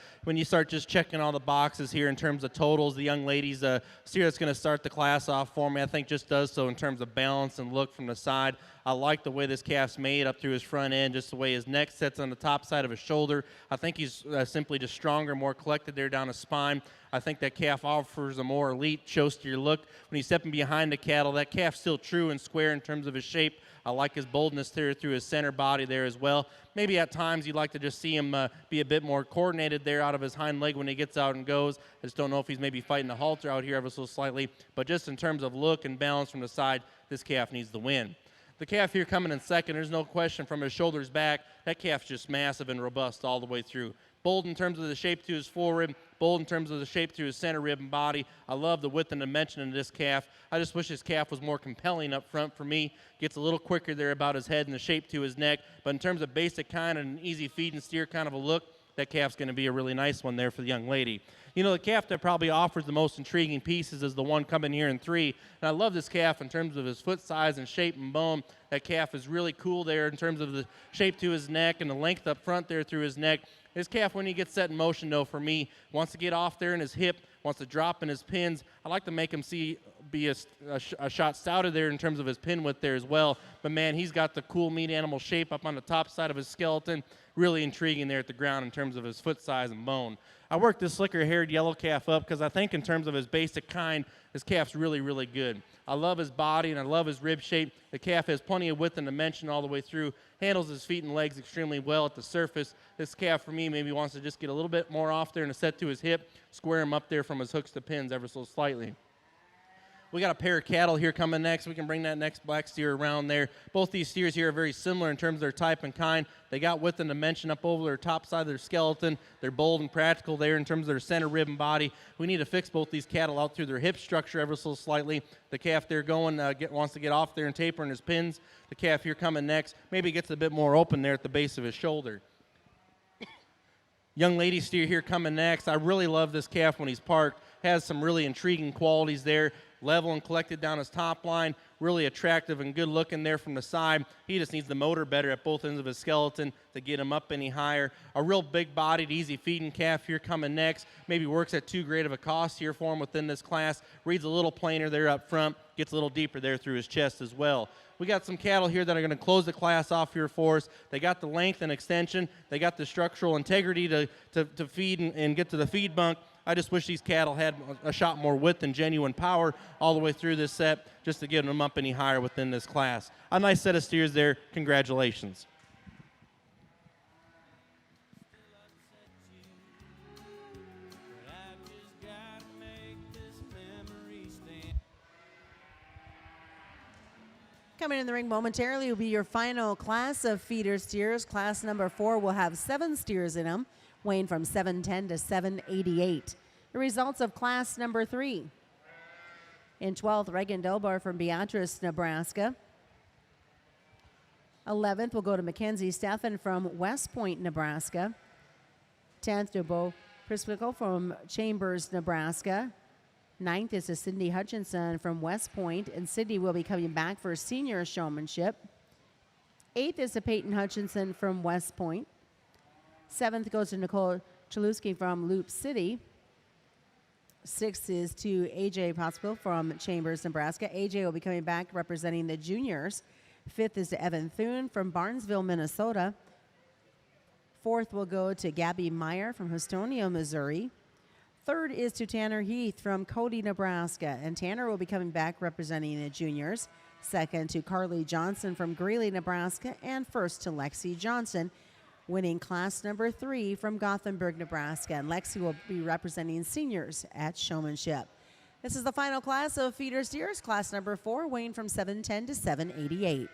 start just checking all the boxes here in terms of totals, the young ladies steer that's going to start the class off for me, I think just does so in terms of balance and look from the side. I like the way this calf's made up through his front end, just the way his neck sits on the top side of his shoulder. I think he's simply just stronger, more collected there down his spine. I think that calf offers a more elite, show-steer look. When he's stepping behind the cattle, that calf's still true and square in terms of his shape. I like his boldness there through his center body there as well. Maybe at times you'd like to just see him be a bit more coordinated there out of his hind leg when he gets out and goes. I just don't know if he's maybe fighting a halter out here ever so slightly. But just in terms of look and balance from the side, this calf needs the win. The calf here coming in second, there's no question from his shoulders back, that calf's just massive and robust all the way through. Bold in terms of the shape to his forerib, bold in terms of the shape to his center rib and body. I love the width and dimension of this calf. I just wish his calf was more compelling up front for me. Gets a little quicker there about his head and the shape to his neck. But in terms of basic kind and an easy feed and steer kind of a look, that calf's going to be a really nice one there for the young lady. You know, the calf that probably offers the most intriguing pieces is the one coming here in 3. And I love this calf in terms of his foot size and shape and bone. That calf is really cool there in terms of the shape to his neck and the length up front there through his neck. This calf, when he gets set in motion, though, for me, wants to get off there in his hip, wants to drop in his pins. I like to make him be a shot stouter there in terms of his pin width there as well. But, man, he's got the cool meat animal shape up on the top side of his skeleton. Really intriguing there at the ground in terms of his foot size and bone. I worked this slicker-haired yellow calf up because I think in terms of his basic kind, this calf's really, really good. I love his body and I love his rib shape. The calf has plenty of width and dimension all the way through, handles his feet and legs extremely well at the surface. This calf, for me, maybe wants to just get a little bit more off there and a set to his hip, square him up there from his hooks to pins ever so slightly. We got a pair of cattle here coming next. We can bring that next black steer around there. Both these steers here are very similar in terms of their type and kind. They got width and dimension up over their top side of their skeleton. They're bold and practical there in terms of their center rib and body. We need to fix both these cattle out through their hip structure ever so slightly. The calf there going wants to get off there and taper in his pins. The calf here coming next maybe gets a bit more open there at the base of his shoulder. Young lady steer here coming next. I really love this calf when he's parked. Has some really intriguing qualities there. Level and collected down his top line. Really attractive and good looking there from the side. He just needs the motor better at both ends of his skeleton to get him up any higher. A real big-bodied, easy feeding calf here coming next. Maybe works at too great of a cost here for him within this class. Reads a little plainer there up front. Gets a little deeper there through his chest as well. We got some cattle here that are going to close the class off here for us. They got the length and extension. They got the structural integrity to feed and get to the feed bunk. I just wish these cattle had a shot more width and genuine power all the way through this set just to get them up any higher within this class. A nice set of steers there. Congratulations. Coming in the ring momentarily will be your final class of feeder steers. Class number 4 will have 7 steers in them, weighing from 710 to 788. The results of class number 3. In 12th, Reagan Delbar from Beatrice, Nebraska. 11th will go to Mackenzie Steffen from West Point, Nebraska. 10th to Bo Priswickle from Chambers, Nebraska. 9th is to Cindy Hutchinson from West Point, and Cindy will be coming back for senior showmanship. 8th is to Peyton Hutchinson from West Point. 7th goes to Nicole Chalewski from Loop City. 6th is to AJ Pottsville from Chambers, Nebraska. AJ will be coming back representing the juniors. 5th is to Evan Thune from Barnesville, Minnesota. 4th will go to Gabby Meyer from Hostonia, Missouri. 3rd is to Tanner Heath from Cody, Nebraska. And Tanner will be coming back representing the juniors. 2nd to Carly Johnson from Greeley, Nebraska. And 1st to Lexi Johnson, winning class number 3 from Gothenburg, Nebraska. And Lexi will be representing seniors at Showmanship. This is the final class of feeder steers, class number 4, weighing from 710 to 788.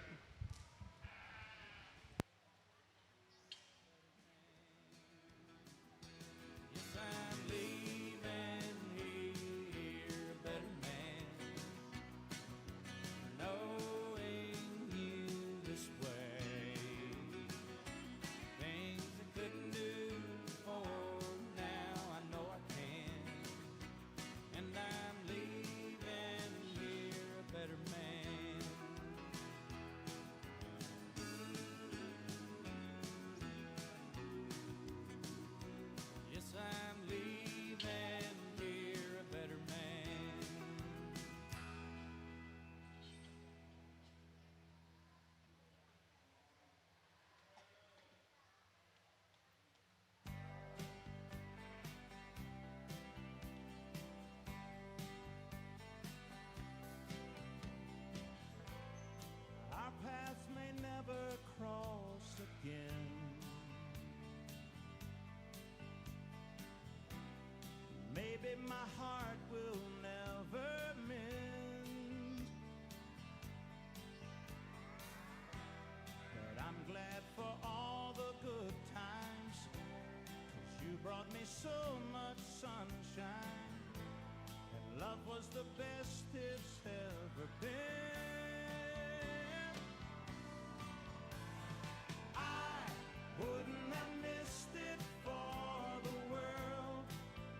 Our paths may never cross again. Maybe my heart will never mend. But I'm glad for all the good times, 'cause you brought me so much sunshine, and love was the best it's ever been. Wouldn't have missed it for the world.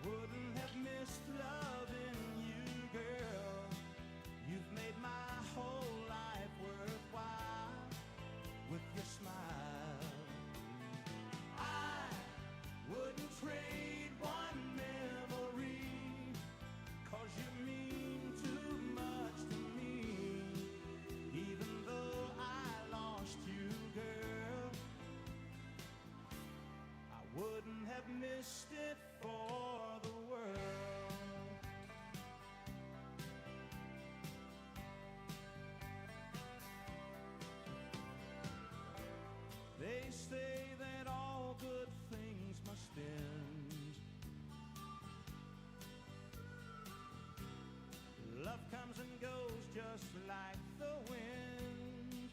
Wouldn't have missed loving you, girl. You've made my whole life worthwhile with your smile. I wouldn't trade one memory, 'cause you mean too much to me. Even though I lost you, girl, wouldn't have missed it for the world. They say that all good things must end. Love comes and goes just like the wind.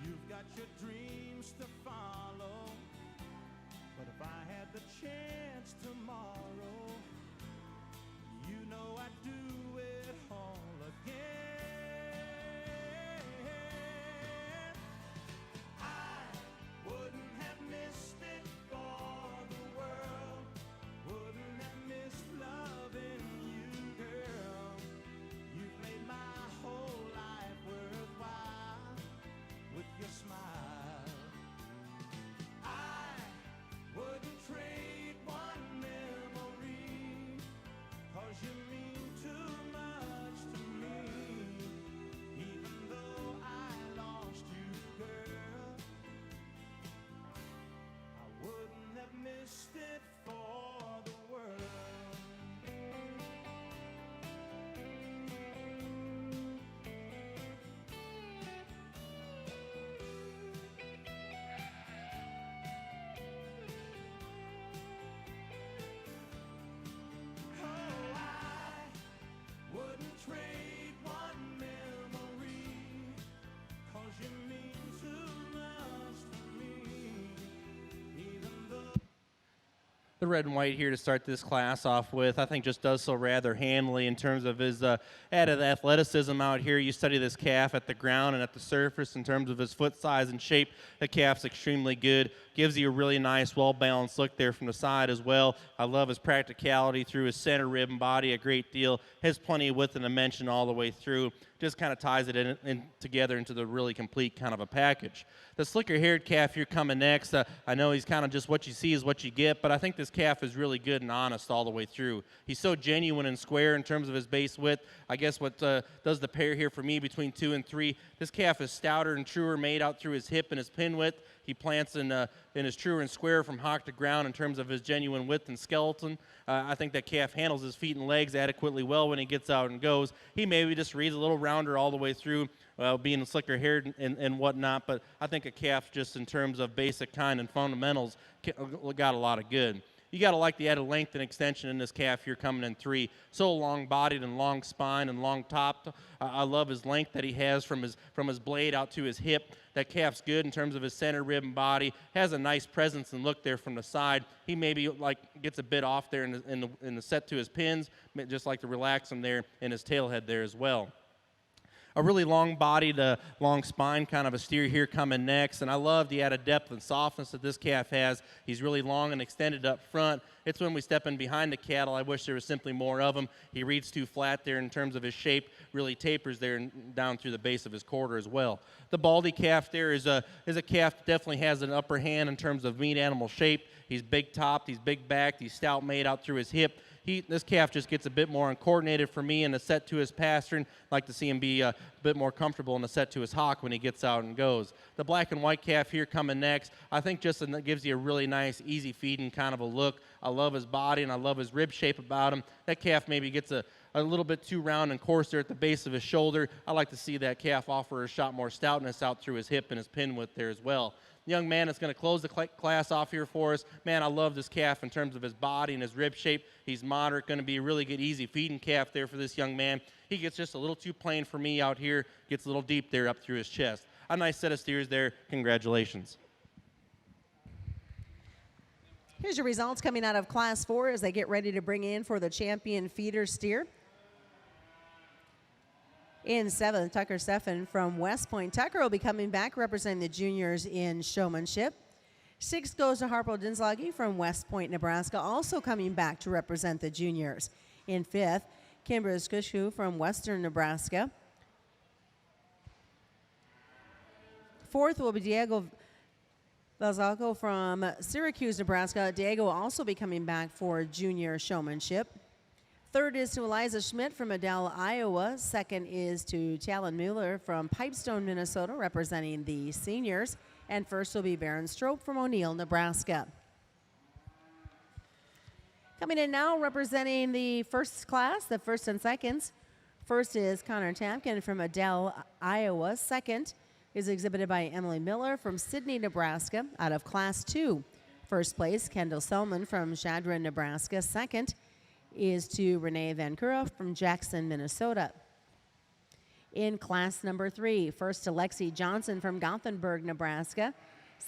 You've got your dreams to follow, but if I had the chance tomorrow, you know I'd do it all again. I wouldn't have missed it for the world. Wouldn't have missed loving you, girl. You've made my whole life worthwhile with your smile. I wouldn't trade one memory. the red and white here to start this class off with, I think just does so rather handily in terms of his added athleticism out here. You study this calf at the ground and at the surface in terms of his foot size and shape. The calf's extremely good. Gives you a really nice, well-balanced look there from the side as well. I love his practicality through his center rib and body a great deal. Has plenty of width and dimension all the way through. Just kind of ties it in together into the really complete kind of a package. The slicker-haired calf here coming next, I know he's kind of just what you see is what you get, but I think this calf is really good and honest all the way through. He's so genuine and square in terms of his base width. I guess what does the pair here for me between 2 and 3, this calf is stouter and truer made out through his hip and his pin width. He plants in his truer and square from hock to ground in terms of his genuine width and skeleton. I think that calf handles his feet and legs adequately well when he gets out and goes. He maybe just reads a little rounder all the way through, being slicker haired and whatnot, but I think a calf just in terms of basic kind and fundamentals got a lot of good. You got to like the added length and extension in this calf here coming in 3. So long-bodied and long spine and long topped. I love his length that he has from his blade out to his hip. That calf's good in terms of his center rib and body. Has a nice presence and look there from the side. He maybe gets a bit off there in the set to his pins. Just like to relax him there in his tail head there as well. A really long-bodied, long spine kind of a steer here coming next, and I love the added depth and softness that this calf has. He's really long and extended up front. It's when we step in behind the cattle, I wish there was simply more of him. He reads too flat there in terms of his shape, really tapers there and down through the base of his quarter as well. The baldy calf there is a calf that definitely has an upper hand in terms of meat animal shape. He's big-topped, he's big-backed, he's stout-made out through his hip. This calf just gets a bit more uncoordinated for me in the set to his pastern. Like to see him be a bit more comfortable in the set to his hock when he gets out and goes. The black and white calf here coming next, I think just gives you a really nice, easy feeding kind of a look. I love his body and I love his rib shape about him. That calf maybe gets a little bit too round and coarse there at the base of his shoulder. I like to see that calf offer a shot more stoutness out through his hip and his pin width there as well. Young man that's going to close the class off here for us. Man, I love this calf in terms of his body and his rib shape. He's moderate, going to be a really good, easy feeding calf there for this young man. He gets just a little too plain for me out here, gets a little deep there up through his chest. A nice set of steers there. Congratulations. Here's your results coming out of Class 4 as they get ready to bring in for the champion feeder steer. In 7th, Tucker Steffen from West Point. Tucker will be coming back representing the juniors in Showmanship. 6th goes to Harpo Dinslagi from West Point, Nebraska, also coming back to represent the juniors. In 5th, Kimber Skushu from Western Nebraska. 4th will be Diego Valzaco from Syracuse, Nebraska. Diego will also be coming back for junior Showmanship. 3rd is to Eliza Schmidt from Adele, Iowa. 2nd is to Talon Mueller from Pipestone, Minnesota, representing the seniors. And 1st will be Baron Strope from O'Neill, Nebraska. Coming in now, representing the first class, the 1st and 2nds. 1st is Connor Tamkin from Adele, Iowa. 2nd is exhibited by Emily Miller from Sidney, Nebraska, out of Class 2. 1st place, Kendall Selman from Chadron, Nebraska. 2nd is to Renee Van Kura from Jackson, Minnesota. In class number 3, 1st to Lexi Johnson from Gothenburg, Nebraska.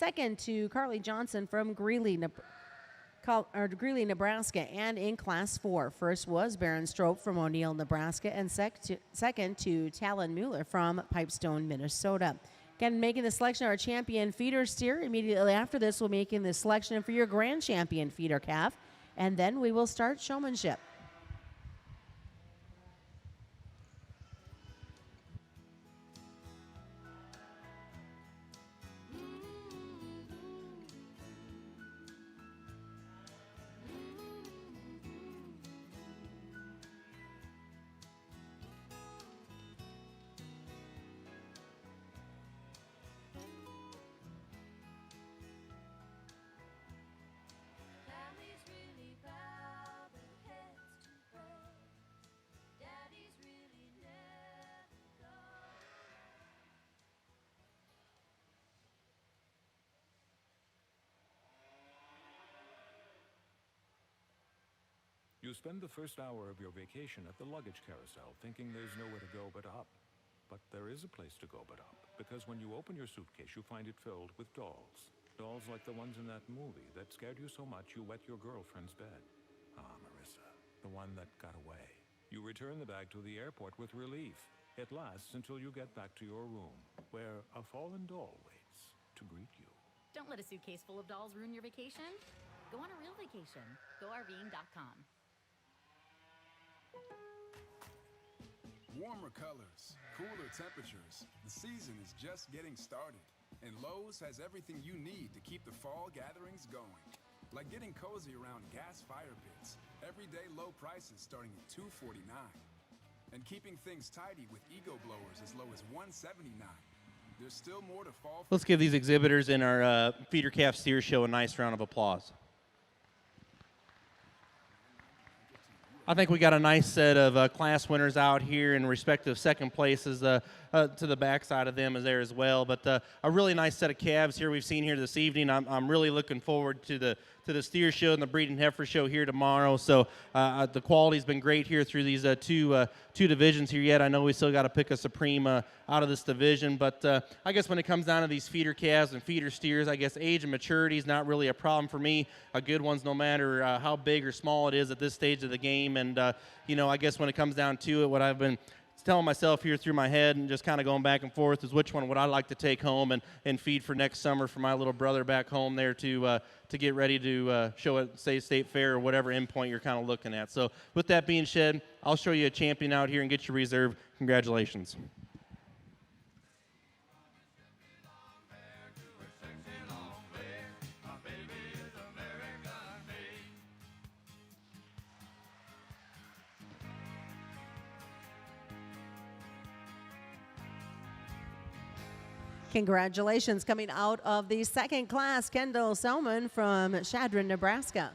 2nd to Carly Johnson from Greeley, Nebraska. And in class 4, 1st was Baron Strope from O'Neill, Nebraska, and 2nd to Talon Mueller from Pipestone, Minnesota. Again, making the selection of our champion feeder steer. Immediately after this, we'll be making the selection for your grand champion feeder calf. And then we will start showmanship. You spend the first hour of your vacation at the luggage carousel thinking there's nowhere to go but up. But there is a place to go but up, because when you open your suitcase, you find it filled with dolls. Dolls like the ones in that movie that scared you so much you wet your girlfriend's bed. Ah, Marissa, the one that got away. You return the bag to the airport with relief. It lasts until you get back to your room, where a fallen doll waits to greet you. Don't let a suitcase full of dolls ruin your vacation. Go on a real vacation. GoRVing.com. Warmer colors, cooler temperatures. The season is just getting started. And Lowe's has everything you need to keep the fall gatherings going. Like getting cozy around gas fire pits. Everyday low prices starting at $249. And keeping things tidy with Ego blowers as low as $179. There's still more to fall for. Let's give these exhibitors in our feeder calf steer show a nice round of applause. I think we got a nice set of class winners out here in respective second places. To the backside of them is there as well. But a really nice set of calves here we've seen here this evening. I'm really looking forward to the steer show and the breeding heifer show here tomorrow. So the quality's been great here through these two divisions here yet. I know we still got to pick a supreme out of this division. But I guess when it comes down to these feeder calves and feeder steers, I guess age and maturity is not really a problem for me. A good one's no matter how big or small it is at this stage of the game. And, I guess when it comes down to it, what I've been telling myself here through my head and just kind of going back and forth is which one would I like to take home and feed for next summer for my little brother back home there to get ready to show at, say, State Fair or whatever endpoint you're kind of looking at. So with that being said, I'll show you a champion out here and get your reserve. Congratulations. Congratulations. Coming out of the second class, Kendall Selman from Chadron, Nebraska.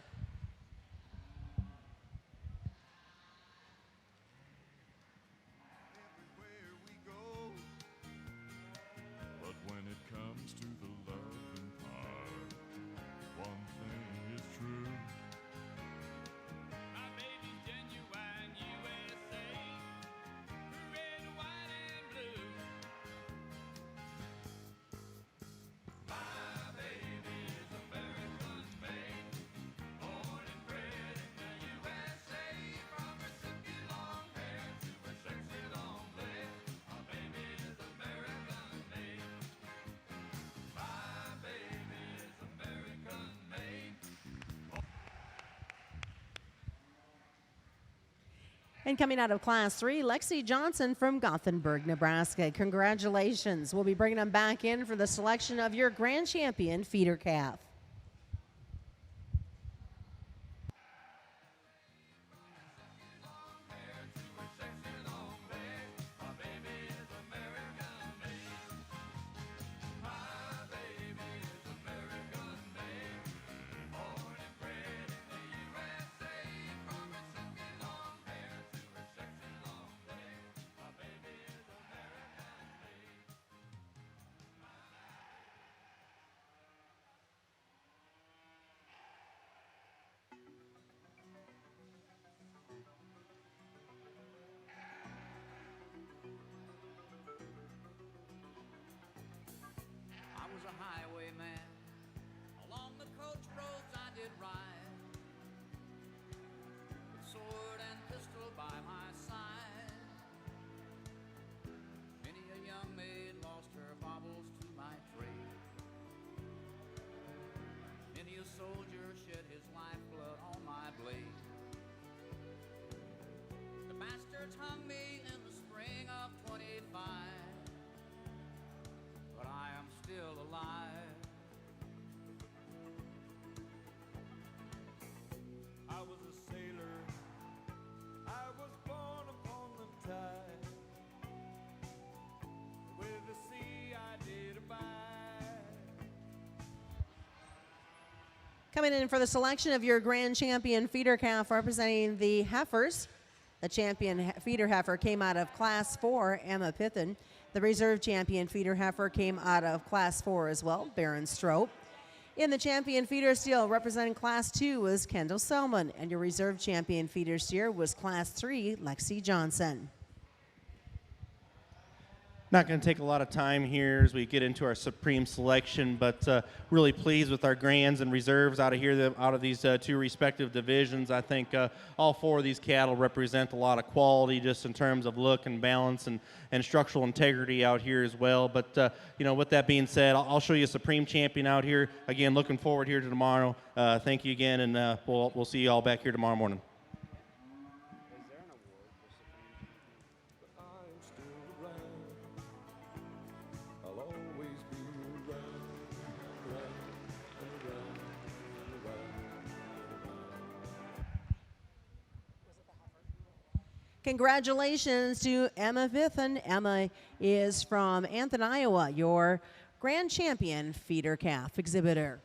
But when it comes to the loving part, one thing is true. My baby's genuine USA, red, white, and blue. My baby is American made, born and bred in the USA. From her silky long hair to her sexy long legs, my baby is American made. My baby is American made. And coming out of Class 3, Lexi Johnson from Gothenburg, Nebraska. Congratulations. We'll be bringing them back in for the selection of your grand champion feeder calf. I was a highwayman. Along the coach roads I did ride, with sword and pistol by my side. Many a young maid lost her baubles to my trade. Many a soldier shed his lifeblood on my blade. The bastards hung me in the spring of '25. But I am still alive. I was a sailor. I was born upon the tide. With the sea I did abide. Coming in for the selection of your grand champion feeder calf representing the heifers. The champion feeder heifer came out of Class 4, Emma Pithen. The reserve champion feeder heifer came out of Class 4 as well, Baron Strope. In the champion feeder steer representing Class 2 was Kendall Selman, and your reserve champion feeder steer was Class 3, Lexi Johnson. Not going to take a lot of time here as we get into our supreme selection, but really pleased with our grands and reserves out of these two respective divisions. I think all four of these cattle represent a lot of quality just in terms of look and balance and structural integrity out here as well. But with that being said, I'll show you a supreme champion out here. Again, looking forward here to tomorrow. Thank you again, and we'll see you all back here tomorrow morning. Congratulations to Emma Vithen. Emma is from Anthon, Iowa, your grand champion feeder calf exhibitor.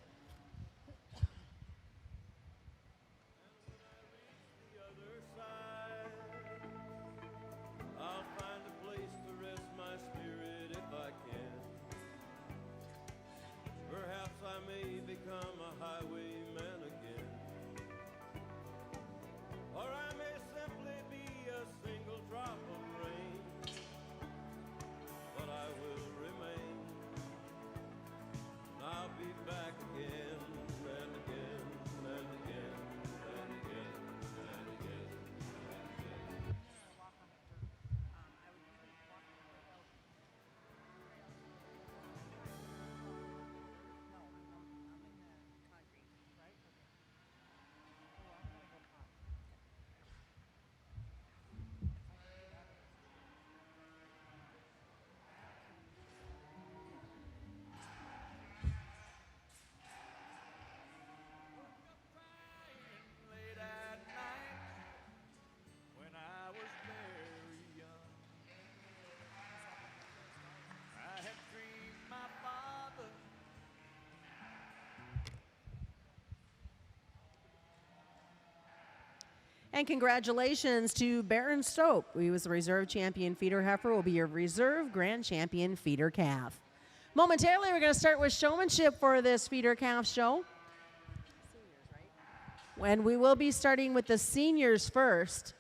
I'll find a place to rest my spirit if I can. Perhaps I may become a highwayman again. Or I may simply be a single drop of rain. But I will remain. I'll be back again and again and again and again and again. Late at night, when I was very young, I had dreamed my father. And congratulations to Baron Stope. He was the reserve champion feeder heifer, will be your reserve grand champion feeder calf. Momentarily, we're going to start with showmanship for this feeder calf show. And we will be starting with the seniors first.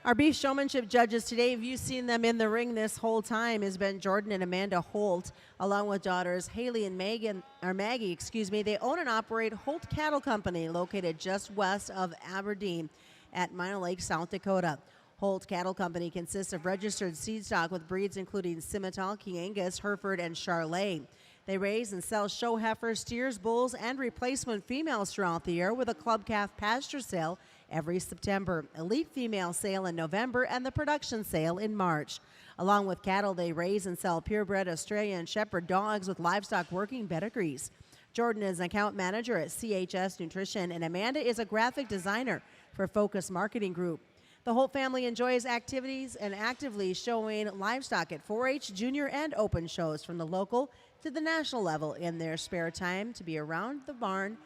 Our beef showmanship judges today, if you've seen them in the ring this whole time, has been Jordan and Amanda Holt, along with daughters Haley and Maggie. They own and operate Holt Cattle Company, located just west of Aberdeen at Minot Lake, South Dakota. Holt Cattle Company consists of registered seed stock with breeds including Simmental, King Angus, Hereford, and Charolais. They raise and sell show heifers, steers, bulls, and replacement females throughout the year, with a club calf pasture sale every September, elite female sale in November, and the production sale in March. Along with cattle, they raise and sell purebred Australian Shepherd dogs with livestock working pedigrees. Jordan is an account manager at CHS Nutrition, and Amanda is a graphic designer for Focus Marketing Group. The Holt family enjoys activities and actively showing livestock at 4-H, junior, and open shows from the local to the national level in their spare time to be around the barn.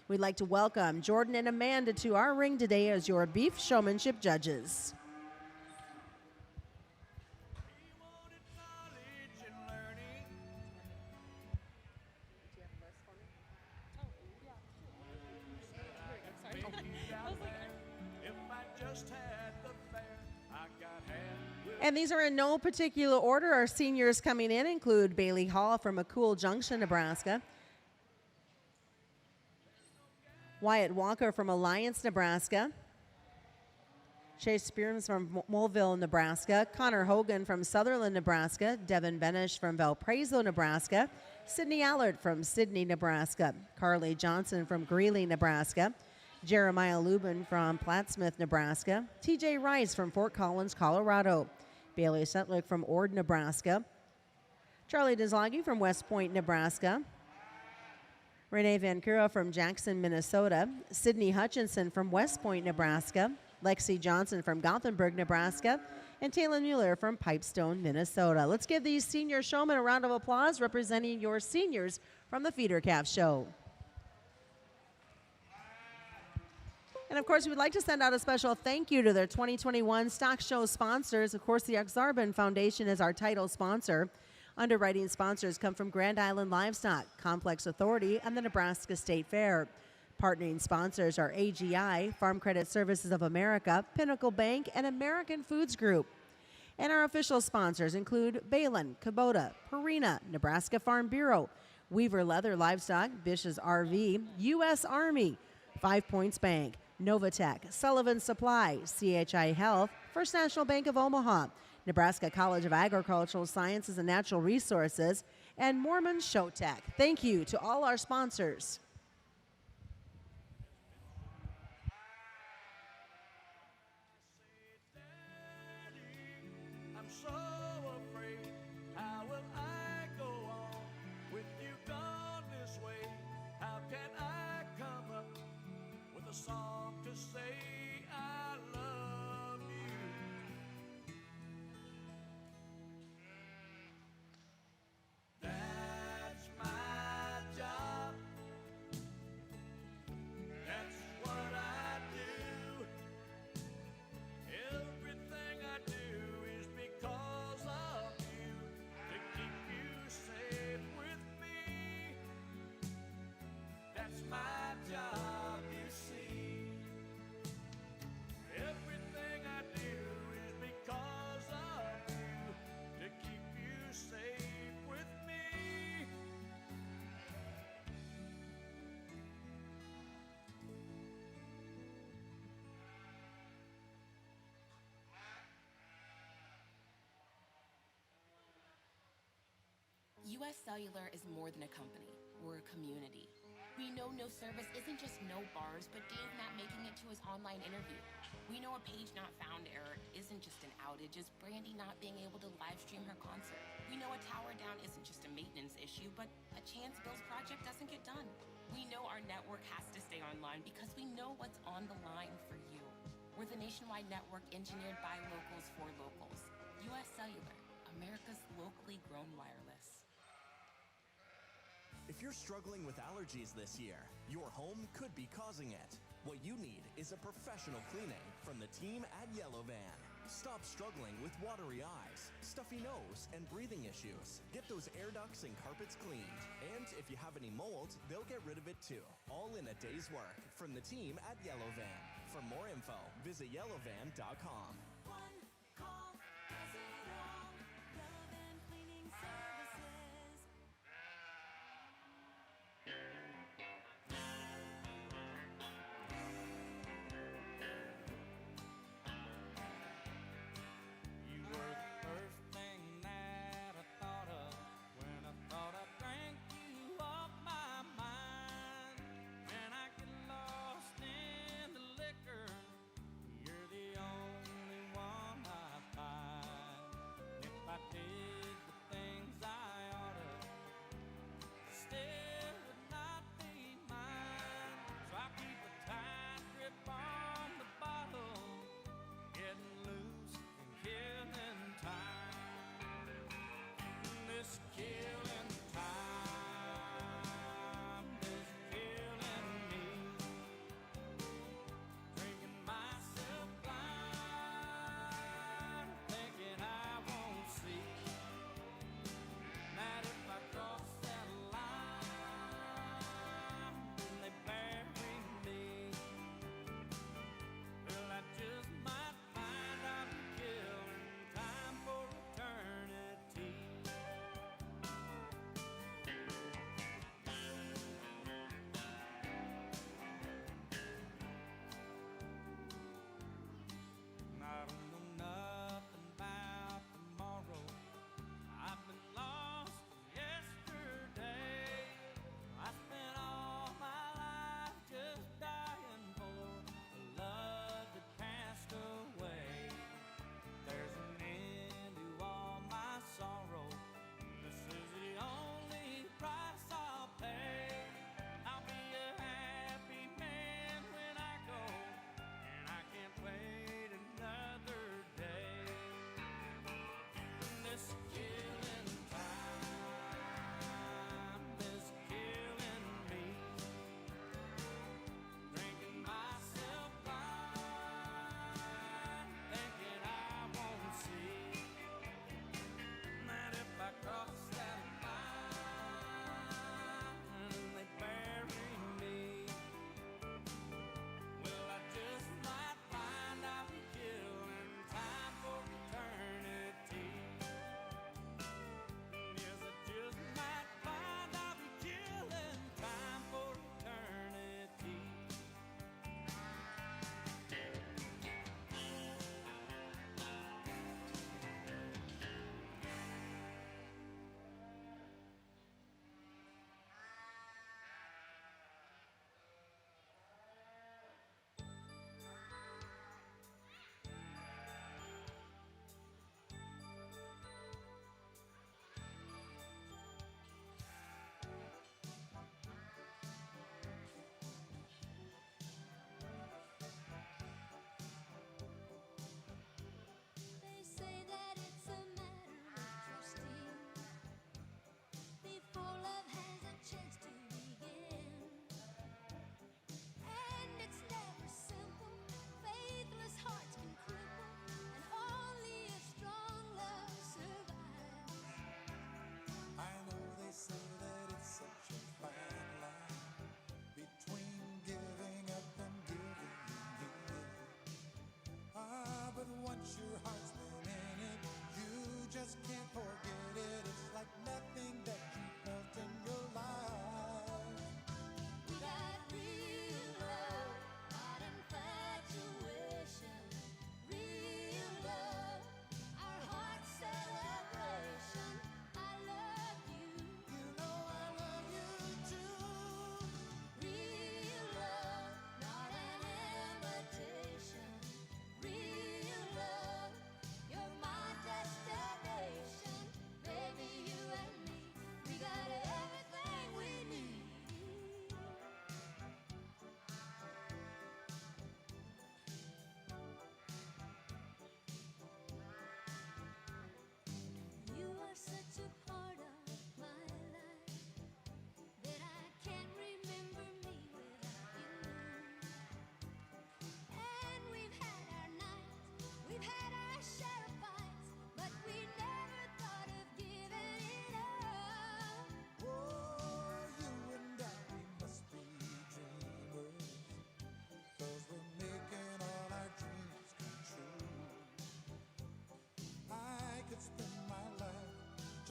We'd like to welcome Jordan and Amanda to our ring today as your beef showmanship judges. And these are in no particular order. Our seniors coming in include Bailey Hall from McCool Junction, Nebraska. Wyatt Walker from Alliance, Nebraska. Chase Spearms from Moleville, Nebraska. Connor Hogan from Sutherland, Nebraska. Devin Benish from Valparaiso, Nebraska. Sydney Allard from Sidney, Nebraska. Carly Johnson from Greeley, Nebraska. Jeremiah Lubin from Plattsmouth, Nebraska. TJ Rice from Fort Collins, Colorado. Bailey Setlick from Ord, Nebraska. Charlie Dezlagi from West Point, Nebraska. Renee Vancura from Jackson, Minnesota. Sydney Hutchinson from West Point, Nebraska. Lexi Johnson from Gothenburg, Nebraska. And Taylor Mueller from Pipestone, Minnesota. Let's give these senior showmen a round of applause representing your seniors from the Feeder Calf Show. And of course, we'd like to send out a special thank you to their 2021 stock show sponsors. Of course, the Aksarben Foundation is our title sponsor. Underwriting sponsors come from Grand Island Livestock, Complex Authority, and the Nebraska State Fair. Partnering sponsors are AGI, Farm Credit Services of America, Pinnacle Bank, and American Foods Group. And our official sponsors include Balin, Kubota, Purina, Nebraska Farm Bureau, Weaver Leather Livestock, Bish's RV, U.S. Army, 5 Points Bank, Novatech, Sullivan Supply, CHI Health, First National Bank of Omaha, Nebraska College of Agricultural Sciences and Natural Resources, and Mormon Showtech. Thank you to all our sponsors. I'm so afraid. How will I go on with you gone this way? How can I come up with a song to say I love you? That's my job. That's what I do. Everything I do is because of you, to keep you safe with me. That's my job, you see. Everything I do is because of you, to keep you safe with me. US Cellular is more than a company. We're a community. We know no service isn't just no bars, but Dave not making it to his online interview. We know a page not found error isn't just an outage, it's Brandy not being able to live stream her concert. We know a tower down isn't just a maintenance issue, but a chance Bill's project doesn't get done. We know our network has to stay online because we know what's on the line for you. We're the nationwide network engineered by locals for locals. US Cellular, America's locally grown wireless. If you're struggling with allergies this year, your home could be causing it. What you need is a professional cleaning from the team at Yellow Van. Stop struggling with watery eyes, stuffy nose, and breathing issues. Get those air ducts and carpets cleaned. And if you have any mold, they'll get rid of it too. All in a day's work from the team at Yellow Van. For more info, visit yellowvan.com. One call does it all. Yellow Van Cleaning Services. You were the first thing that I thought of when I thought I drank you off my mind. And I get lost in the liquor. You're the only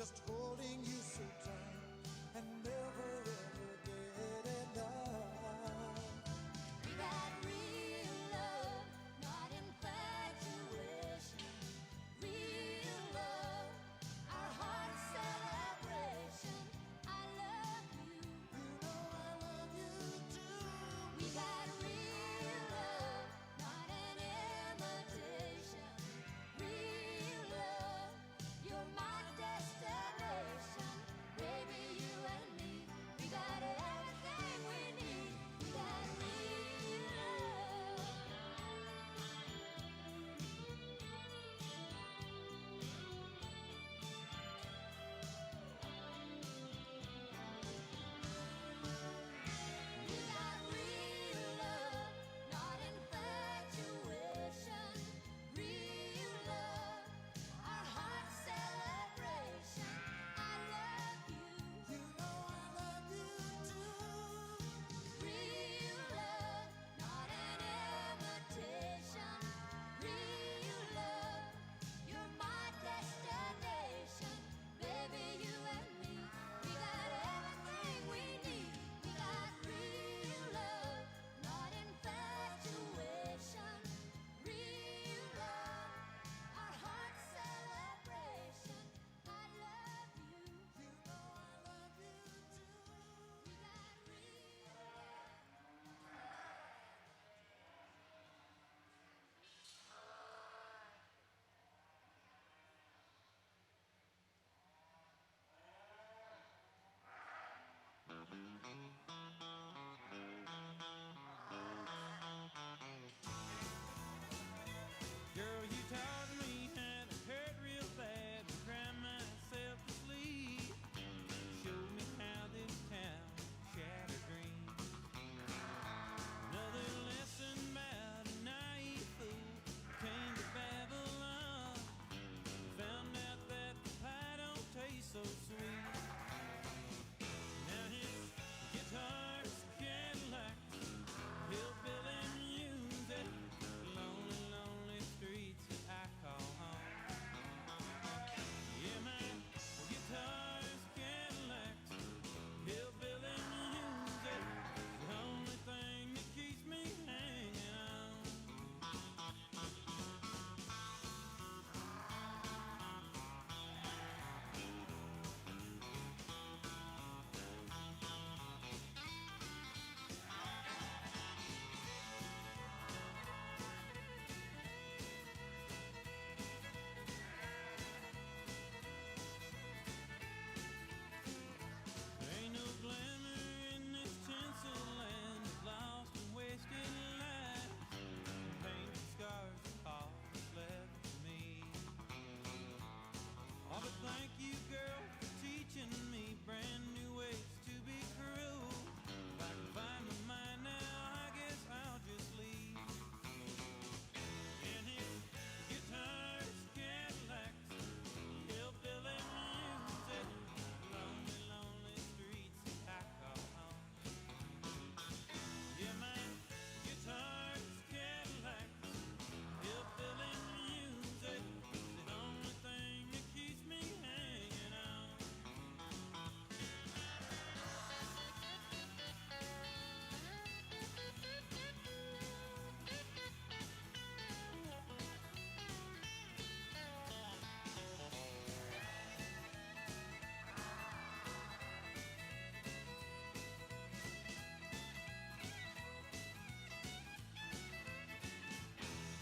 just holding you so tight and never ever get enough. We got real love, not infatuation. Real love, our heart's celebration. I love you. You know I love you too. We got real love, not an imitation. Real love, you're my destination. Baby, you and me, we got everything we need. We got real love. We got real love, not infatuation. Real love, our heart's celebration. I love you. You know I love you too. Real love, not an imitation. Real love, you're my destination. Baby, you and me, we got everything we need. We got real love, not infatuation. Real love, our heart's celebration. I love you. You know I love you too. We got real Girl, you taught me how to hurt real bad and cry myself to sleep. Showed me how this town shattered dreams. Another lesson about a naive fool came to Babylon. Found out that the pie don't taste so sweet. Now his guitar's Cadillac, hillbilly music, lonely, lonely streets that I call home. Yeah, my guitar's Cadillac, hillbilly music, the only thing that keeps me hanging on. Ain't no glamour in this tinsel land of lost and wasted lives. Painted scars of all that's left for me. Oh, but thank you, girl, for teaching me brand new ways to be cruel. If I can find my mind now, I guess I'll just leave. And his guitar's Cadillacs, hillbilly music, lonely, lonely streets that I call home. Yeah, my guitar's Cadillacs, hillbilly music, the only thing that keeps me hanging on.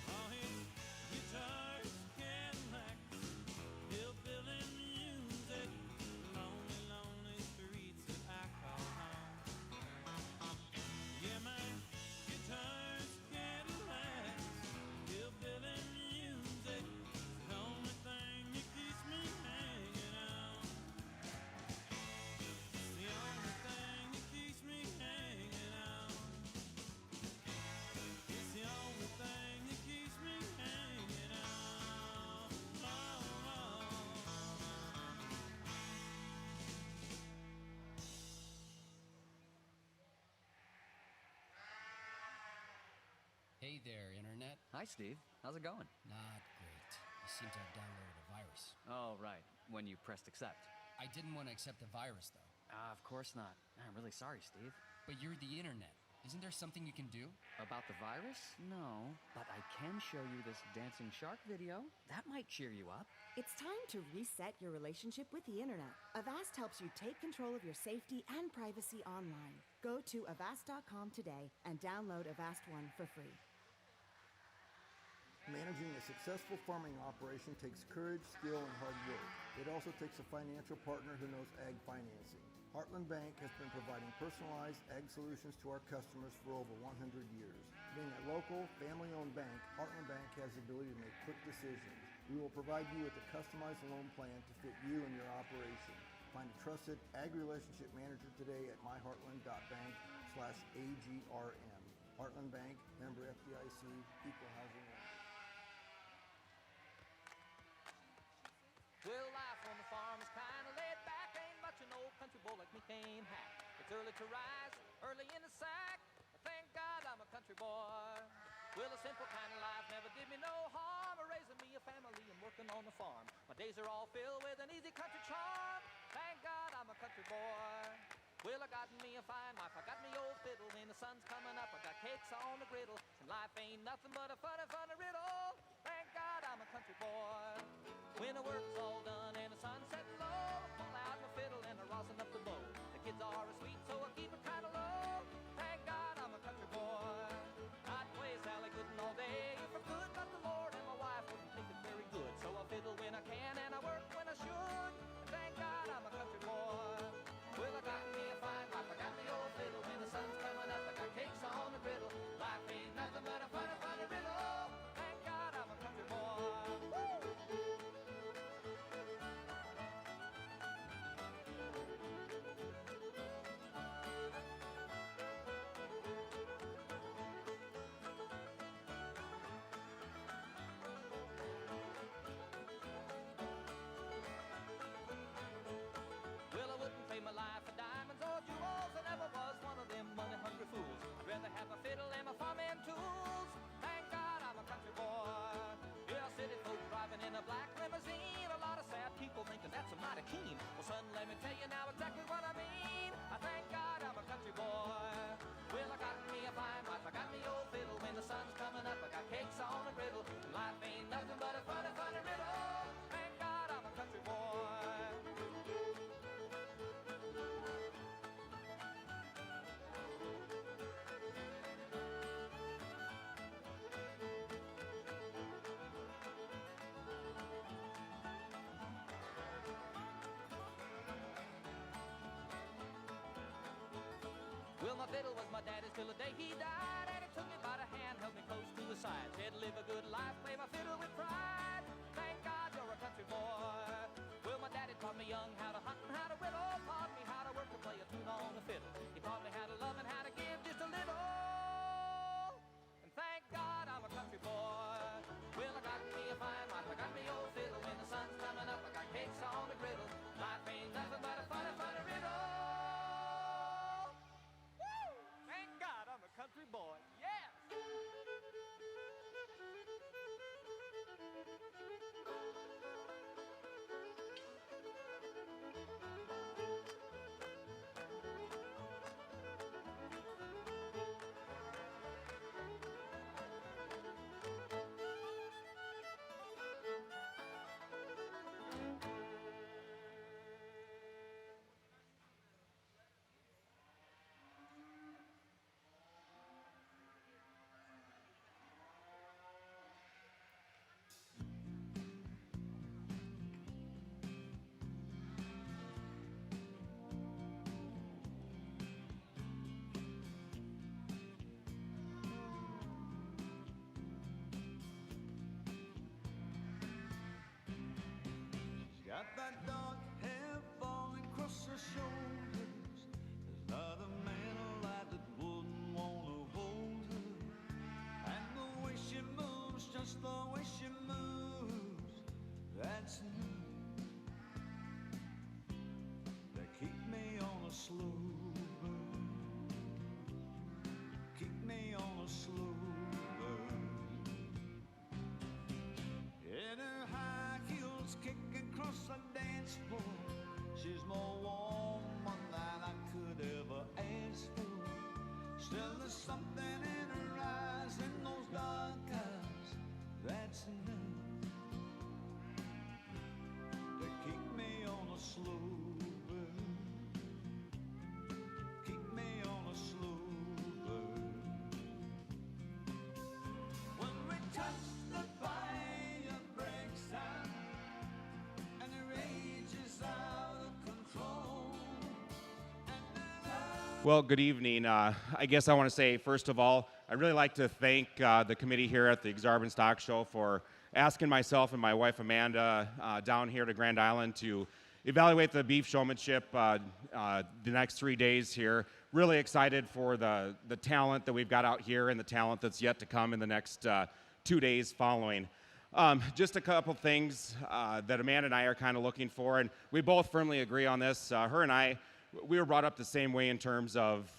All his guitars, Cadillacs, hillbilly music, lonely, lonely streets that I call home. Yeah, my guitar's Cadillacs, hillbilly music, the only thing that keeps me hanging on. The only thing that keeps me hanging on. It's the only thing that keeps me hanging on. Hey there, Internet. Hi, Steve. How's it going? Not great. The seem to have downloaded a virus. Oh, right. When you pressed accept. I didn't want to accept the virus, though. Of course not. I'm really sorry, Steve. But you're the internet. Isn't there something you can do? About the virus? No. But I can show you this dancing shark video. That might cheer you up. It's time to reset your relationship with the internet. Avast helps you take control of your safety and privacy online. Go to avast.com today and download Avast One for free. Managing a successful farming operation takes courage, skill, and hard work. It also takes a financial partner who knows ag financing. Heartland Bank has been providing personalized ag solutions to our customers for over 100 years. Being a local, family-owned bank, Heartland Bank has the ability to make quick decisions. We will provide you with a customized loan plan to fit you and your operation. Find a trusted ag relationship manager today at myheartland.bank/AGRM. Heartland Bank, member FDIC, equal housing lender. Well, life on the farm is kinda laid back. Ain't much an old country boy like me can hack. It's early to rise, early in the sack. Thank God I'm a country boy. Well, a simple kind of life never did me no harm. Raising me a family and working on the farm. My days are all filled with an easy country charm. Thank God I'm a country boy. Well, I got me a fine wife, I got me old fiddle. When the sun's coming up, I got cakes on the griddle. And life ain't nothing but a funny, funny riddle. Thank God I'm a country boy. When the work's all done and the sun's setting low, I pull out my fiddle and I rosin up the bow. The kids are asleep, so I keep it kind of low. Thank God I'm a country boy. I'd play Sally Gooden all day if I could, but the Lord and my wife wouldn't think it very good. So I fiddle when I can and I work when I should. And thank God I'm a country boy. Well, I got me a fine wife, I got me old fiddle. When the sun's coming up, I got cakes on the griddle. Life ain't nothing but a funny, funny riddle. Thank God I'm a country boy. Well, I wouldn't pay my life for diamonds or jewels. I never was one of them money-hungry fools. I'd rather have my fiddle and my farming tools. Thank God I'm a country boy. Yeah, city folk driving in a black limousine. A lot of sad people thinking that's a mighty keen. Well, son, let me tell you now exactly what I mean. I thank God I'm a country boy. Well, I got me a fine wife, I got me old fiddle. When the sun's coming up, I got cakes on the griddle. Life ain't nothing but a funny, funny riddle. Thank God I'm a country boy. Well, my fiddle was my daddy's till the day he died. And he took me by the hand, held me close to his side. Said, live a good life, play my fiddle with pride. Thank God you're a country boy. Well, my daddy taught me young how to hunt and how to whittle. Taught me how to work and play a tune on the fiddle. He taught me how to love and how to give just a little. And thank God I'm a country boy. Well, I got me a fine wife, I got me old fiddle. When the sun's coming up, I got cakes on the griddle. Life ain't nothing but a funny, funny riddle. Thank God I'm a country boy. Yes! Got that dark hair falling across her shoulders. There's not a man alive that wouldn't want to hold her. And the way she moves, just the way she moves, that's enough. They keep me on a slow burn. Keep me on a slow burn. In her high Well, good evening. I guess I want to say, first of all, I'd really like to thank the committee here at the Aksarben Stock Show for asking myself and my wife Amanda down here to Grand Island to evaluate the beef showmanship the next 3 days here. Really excited for the talent that we've got out here and the talent that's yet to come in the next 2 days following. Just a couple things that Amanda and I are kind of looking for, and we both firmly agree on this. Her and I, we were brought up the same way in terms of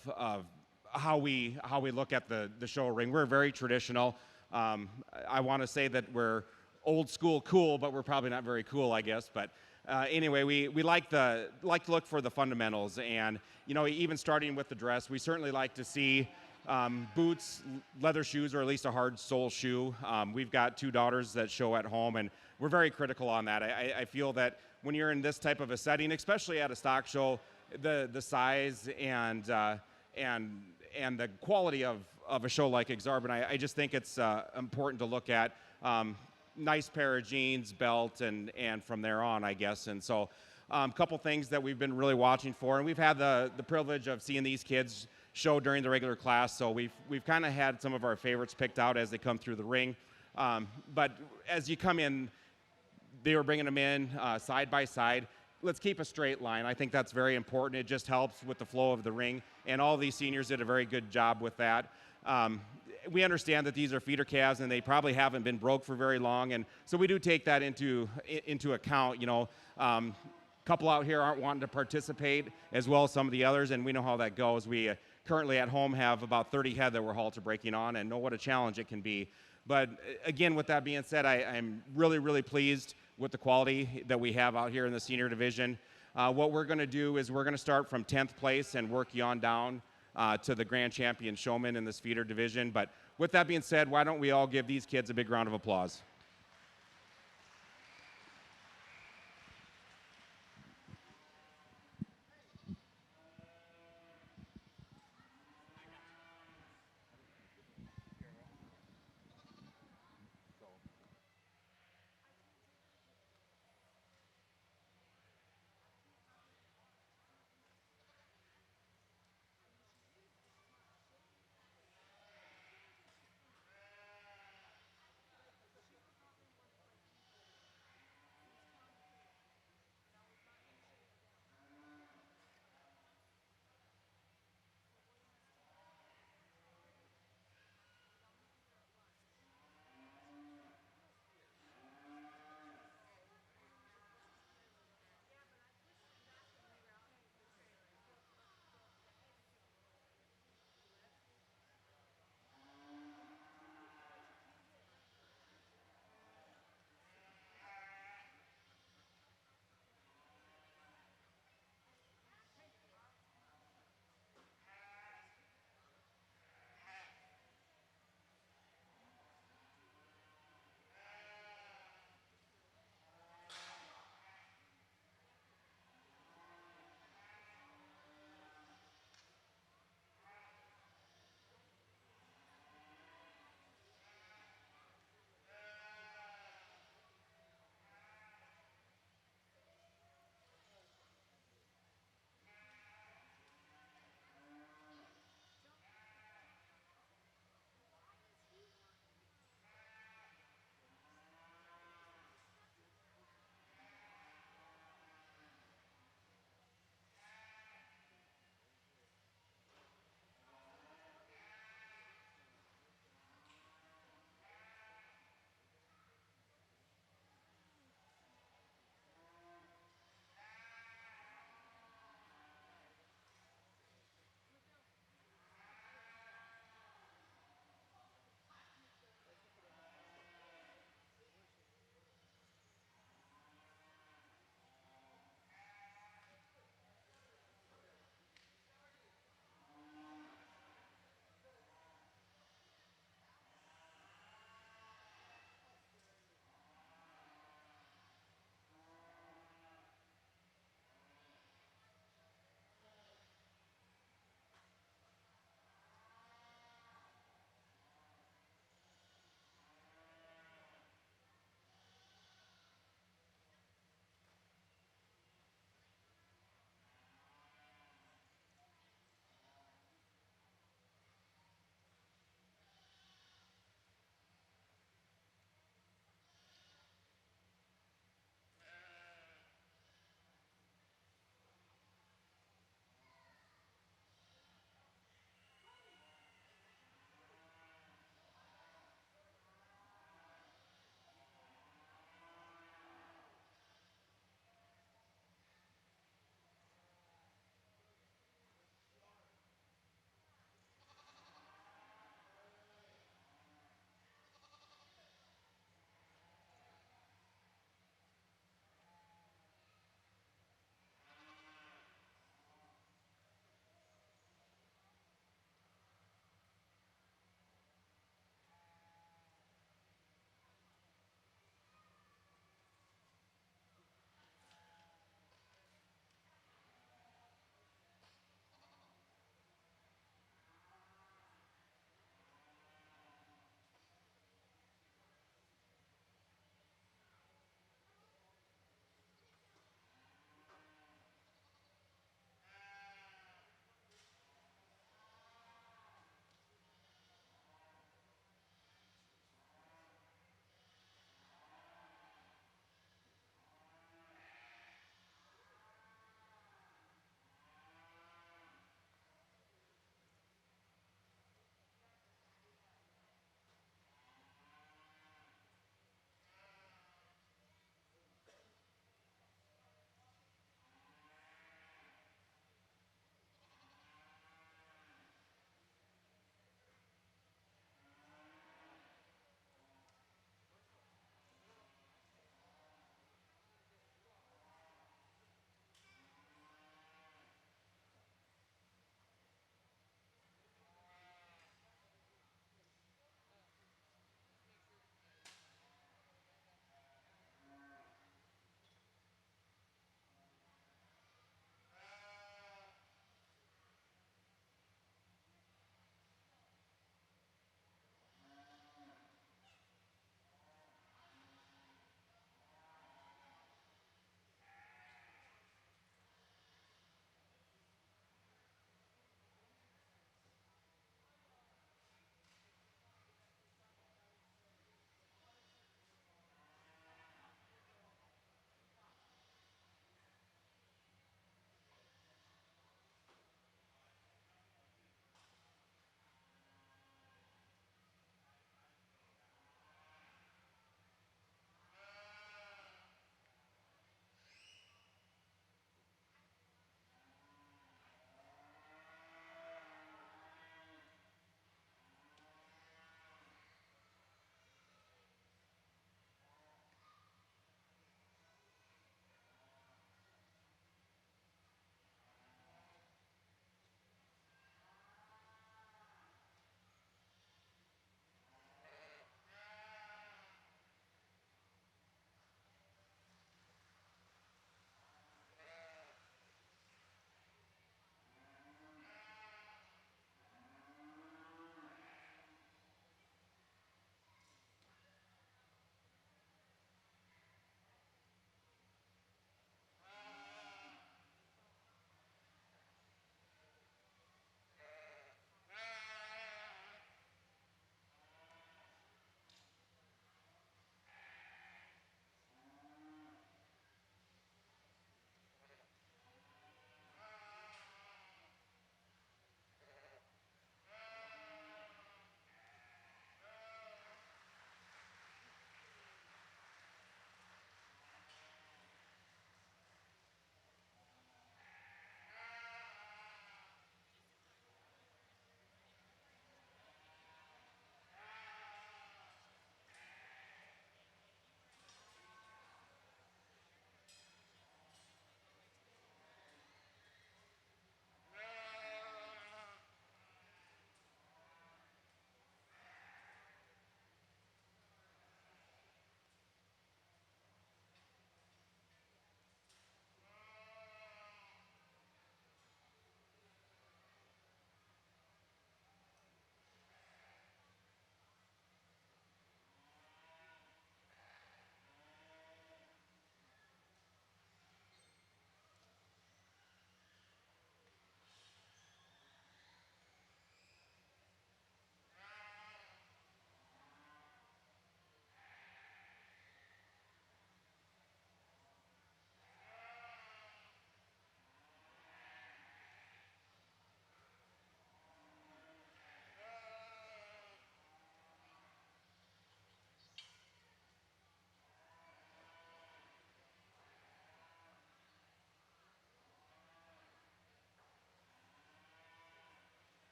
how we look at the show ring. We're very traditional. I want to say that we're old school cool, but we're probably not very cool, I guess. But anyway, we like to look for the fundamentals, and even starting with the dress, we certainly like to see boots, leather shoes, or at least a hard sole shoe. We've got 2 daughters that show at home, and we're very critical on that. I feel that when you're in this type of a setting, especially at a stock show, the size and the quality of a show like Aksarben, I just think it's important to look at. Nice pair of jeans, belt, and from there on, I guess. And so a couple things that we've been really watching for, and we've had the privilege of seeing these kids show during the regular class, so we've kind of had some of our favorites picked out as they come through the ring. But as you come in, they were bringing them in side by side. Let's keep a straight line. I think that's very important. It just helps with the flow of the ring, and all these seniors did a very good job with that. We understand that these are feeder calves, and they probably haven't been broke for very long, and so we do take that into account. Couple out here aren't wanting to participate as well as some of the others, and we know how that goes. We currently at home have about 30 head that we're halter breaking on, and know what a challenge it can be. But again, with that being said, I'm really, really pleased with the quality that we have out here in the senior division. What we're going to do is we're going to start from 10th place and work you on down to the grand champion showman in this feeder division. But with that being said, why don't we all give these kids a big round of applause?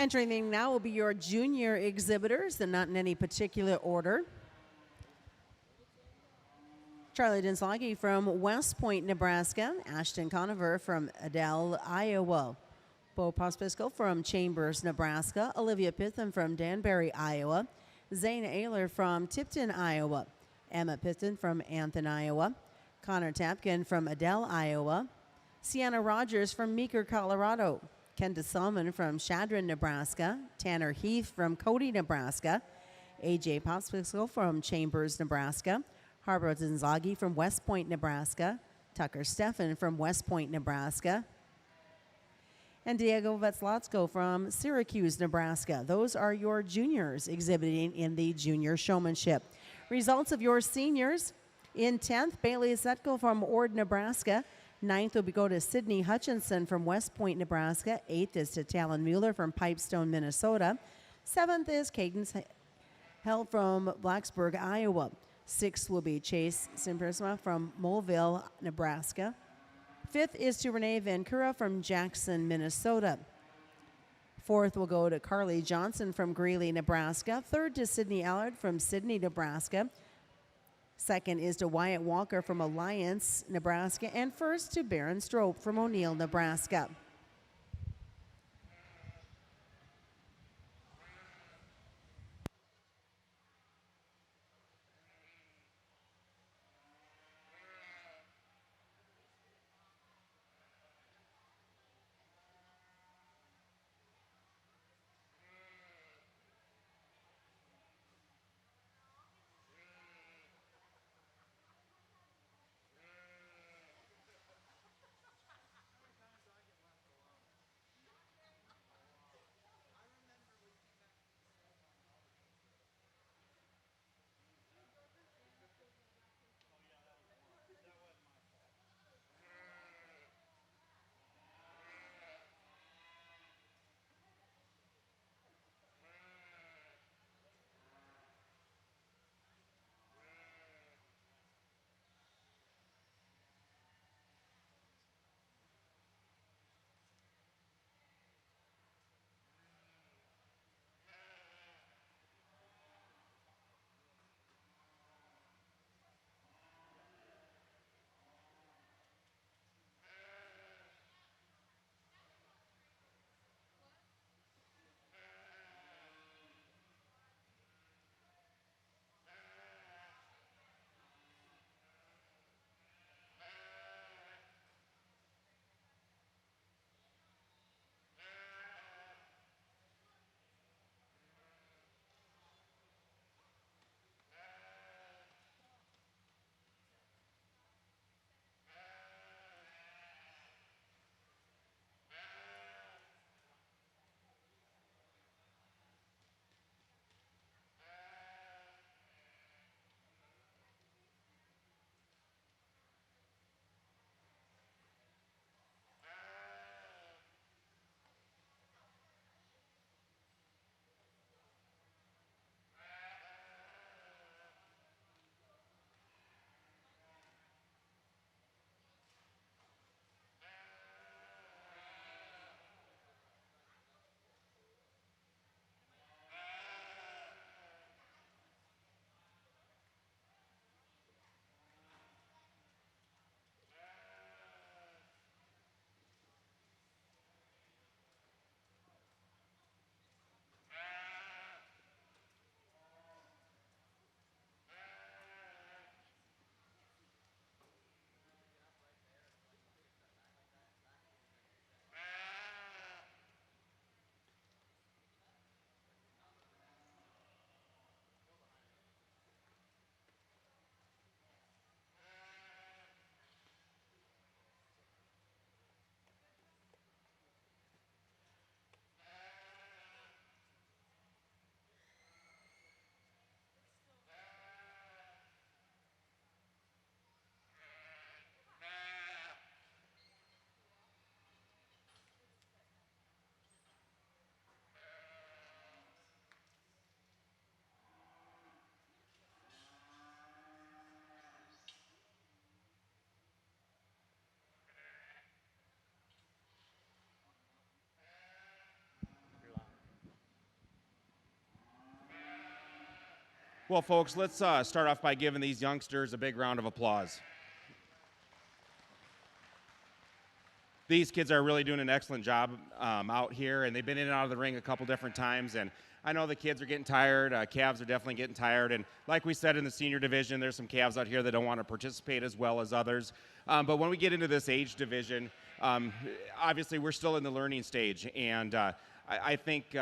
Entering the ring now will be your junior exhibitors, and not in any particular order. Charlie Dinslagi from West Point, Nebraska. Ashton Conover from Adel, Iowa. Bo Pospiskal from Chambers, Nebraska. Olivia Pitham from Danbury, Iowa. Zane Ayler from Tipton, Iowa. Emma Pitton from Anthon, Iowa. Connor Tapkin from Adel, Iowa. Sienna Rogers from Meeker, Colorado. Kenda Salmon from Chadron, Nebraska. Tanner Heath from Cody, Nebraska. AJ Pospiskal from Chambers, Nebraska. Harbor Zinzagi from West Point, Nebraska. Tucker Steffen from West Point, Nebraska. And Diego Vetzlatsko from Syracuse, Nebraska. Those are your juniors exhibiting in the junior showmanship. Results of your seniors: in 10th, Bailey Zetko from Ord, Nebraska. 9th will go to Sydney Hutchinson from West Point, Nebraska. 8th is to Talon Mueller from Pipestone, Minnesota. 7th is Cadence Hell from Blacksburg, Iowa. 6th will be Chase Simpersma from Moleville, Nebraska. 5th is to Renee Vancura from Jackson, Minnesota. 4th will go to Carly Johnson from Greeley, Nebraska. 3rd to Sydney Allard from Sydney, Nebraska. 2nd is to Wyatt Walker from Alliance, Nebraska. And 1st to Baron Strope from O'Neill, Nebraska. Well, folks, let's start off by giving these youngsters a big round of applause. These kids are really doing an excellent job out here, and they've been in and out of the ring a couple different times. And I know the kids are getting tired. Calves are definitely getting tired. And like we said in the senior division, there's some calves out here that don't want to participate as well as others. But when we get into this age division, obviously we're still in the learning stage. And I think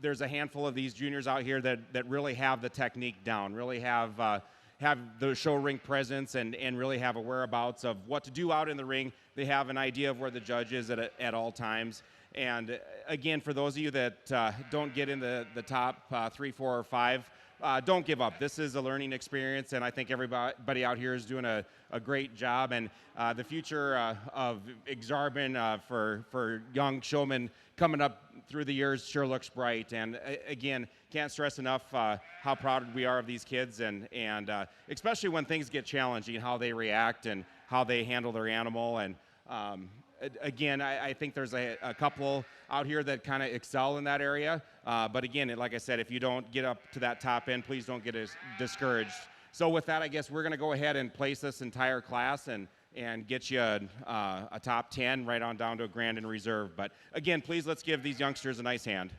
there's a handful of these juniors out here that really have the technique down, really have the show ring presence and really have a whereabouts of what to do out in the ring. They have an idea of where the judge is at all times. And again, for those of you that don't get in the top 3, 4, or 5, don't give up. This is a learning experience, and I think everybody out here is doing a great job. And the future of Aksarben for young showmen coming up through the years sure looks bright. And again, can't stress enough how proud we are of these kids, and especially when things get challenging, how they react and how they handle their animal. And again, I think there's a couple out here that kind of excel in that area. But again, like I said, if you don't get up to that top end, please don't get discouraged. So with that, I guess we're going to go ahead and place this entire class and get you a top 10 right on down to a grand and reserve. But again, please let's give these youngsters a nice hand.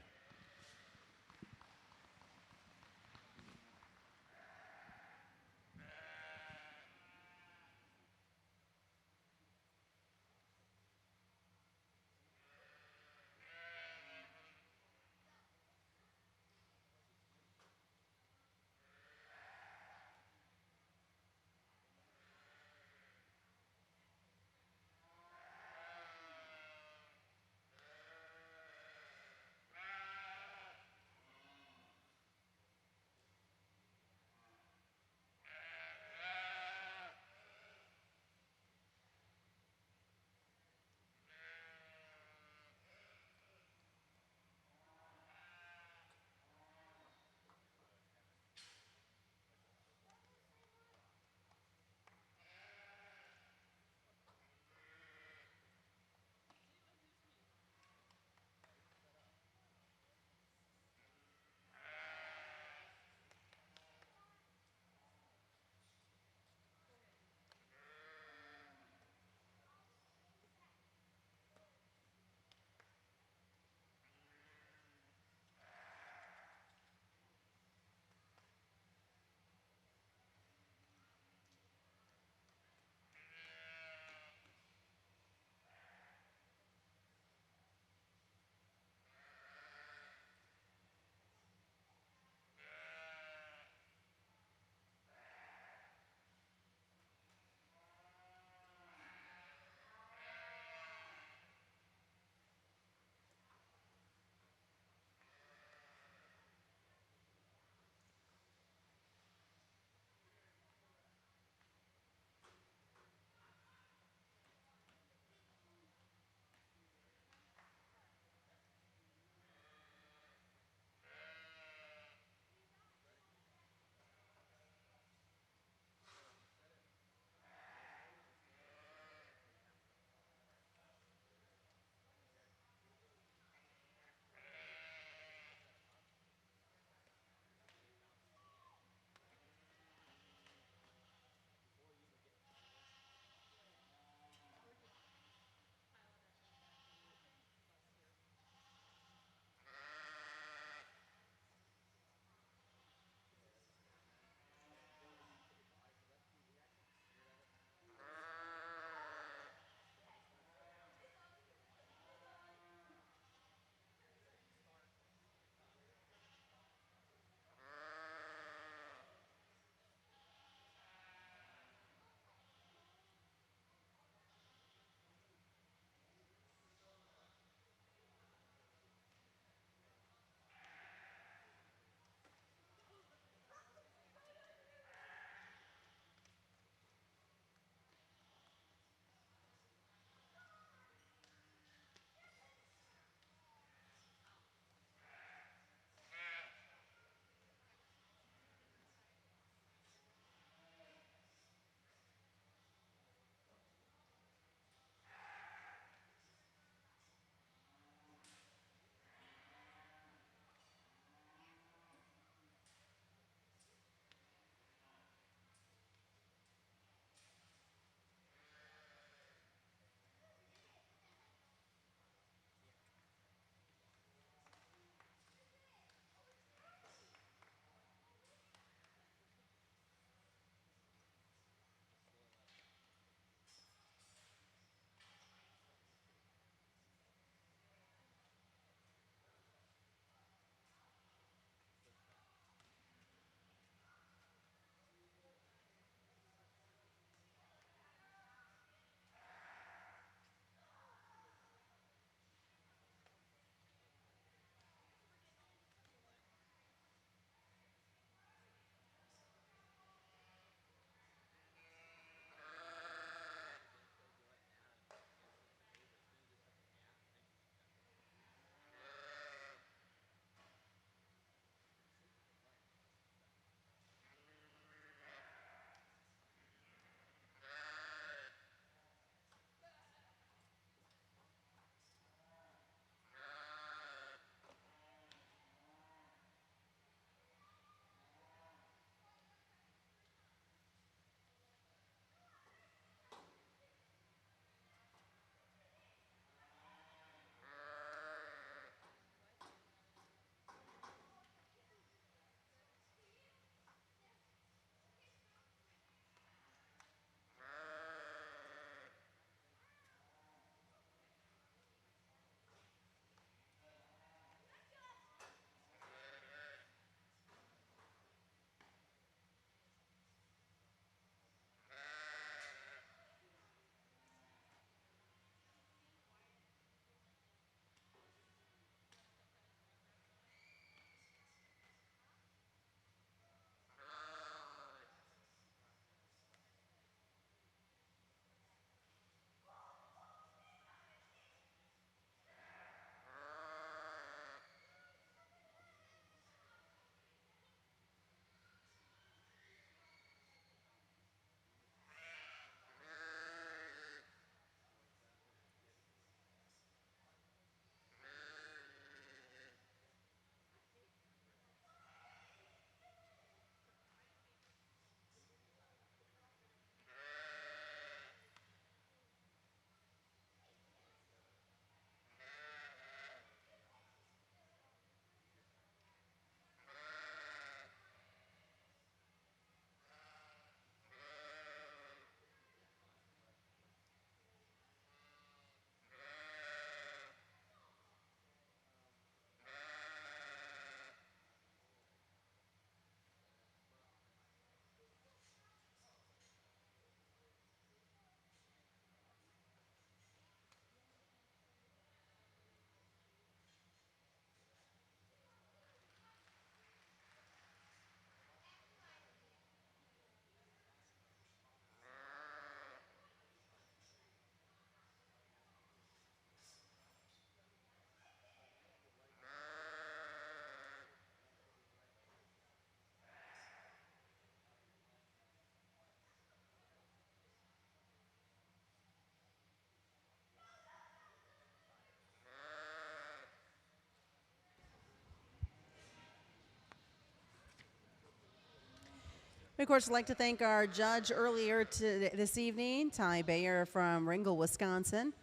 Of course, I'd like to thank our judge earlier this evening, Ty Bayer from Ringgold, Wisconsin.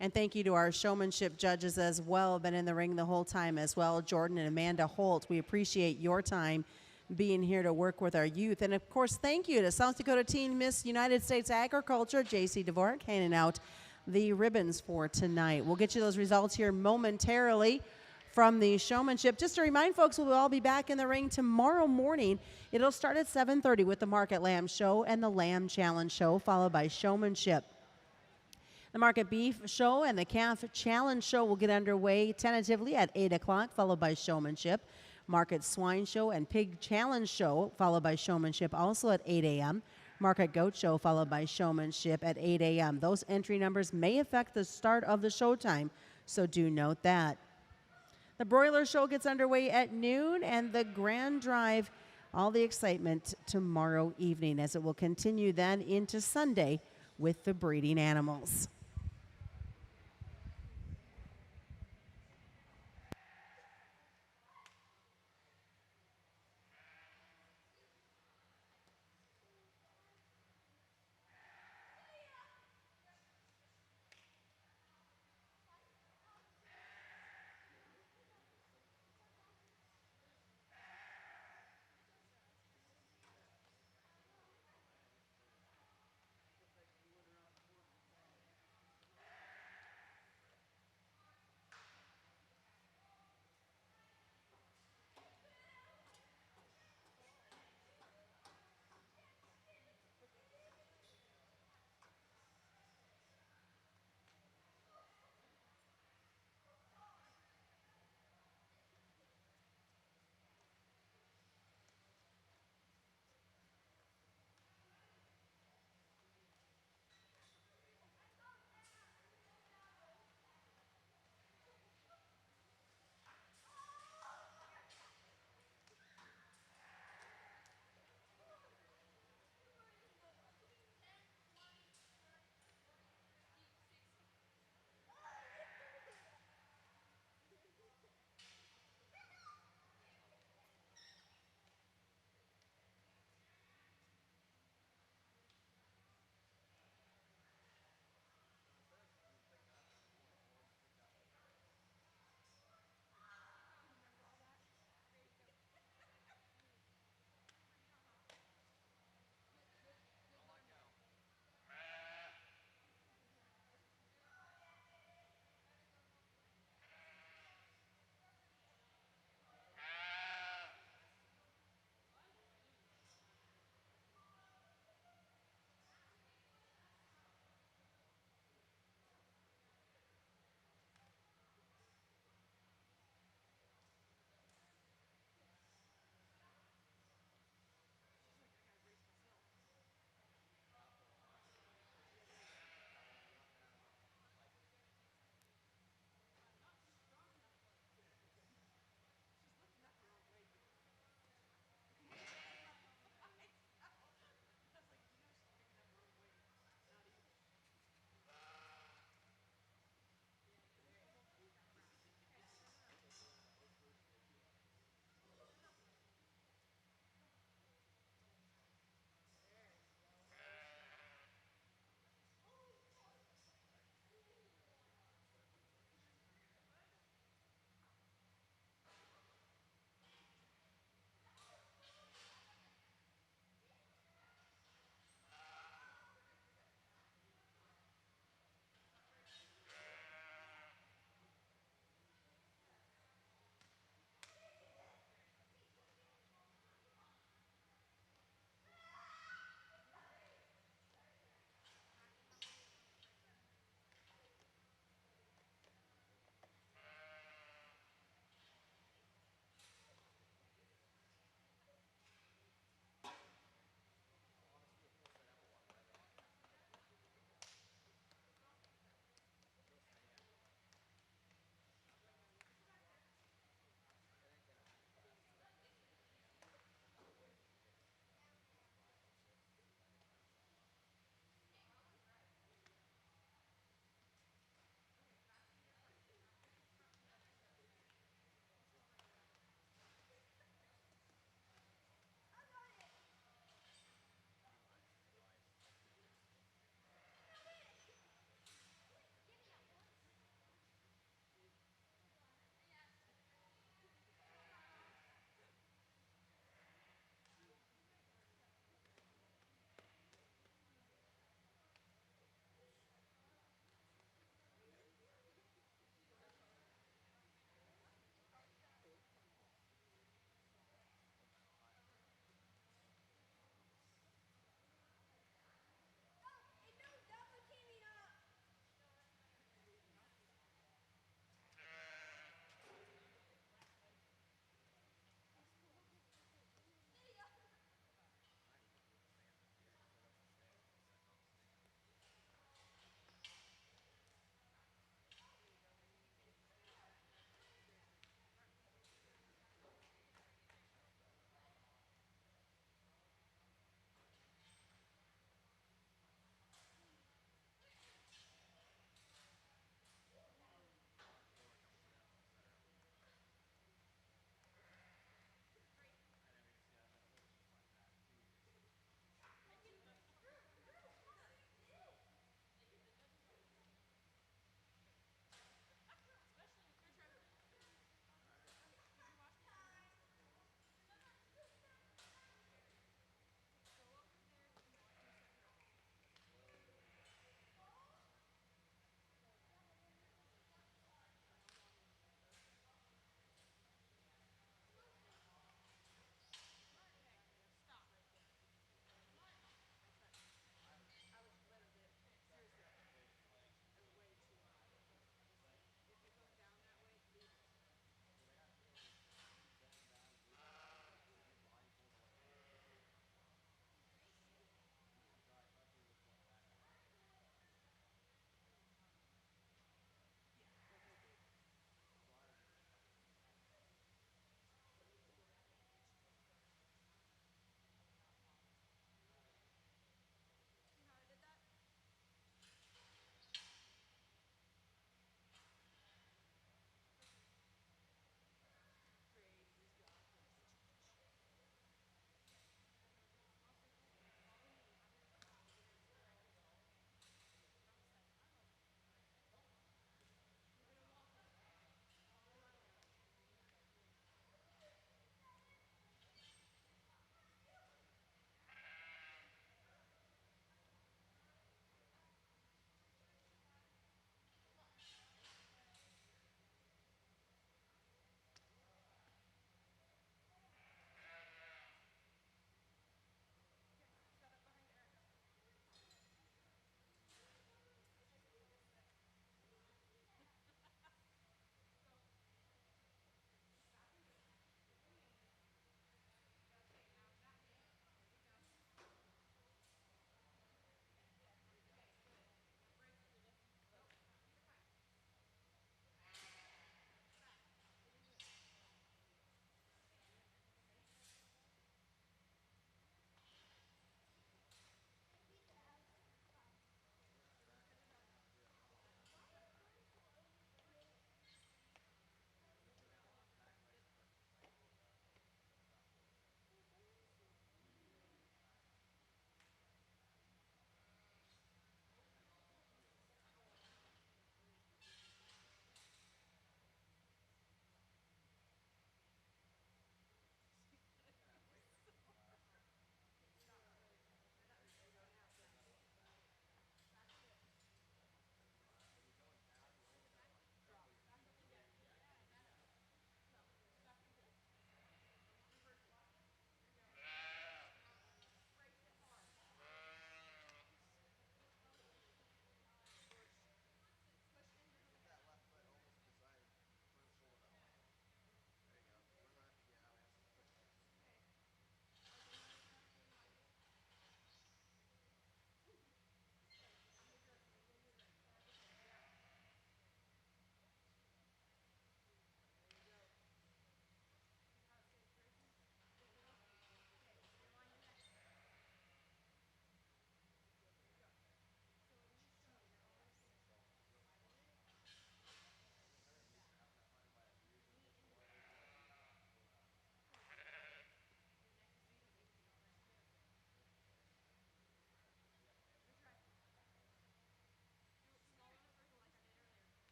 And thank you to our showmanship judges as well, been in the ring the whole time as well, Jordan and Amanda Holt. We appreciate your time being here to work with our youth. And of course, thank you to South Dakota Teen Miss United States Agriculture, J.C. Dvorak, handing out the ribbons for tonight. We'll get you those results here momentarily from the showmanship. Just to remind folks, we'll all be back in the ring tomorrow morning. It'll start at 7:30 with the Market Lamb Show and the Lamb Challenge Show, followed by showmanship. The Market Beef Show and the Calf Challenge Show will get underway tentatively at 8 o'clock, followed by showmanship. Market Swine Show and Pig Challenge Show, followed by showmanship, also at 8 a.m. Market Goat Show, followed by showmanship at 8 a.m. Those entry numbers may affect the start of the showtime, so do note that. The Broiler Show gets underway at noon, and the Grand Drive, all the excitement tomorrow evening, as it will continue then into Sunday with the breeding animals.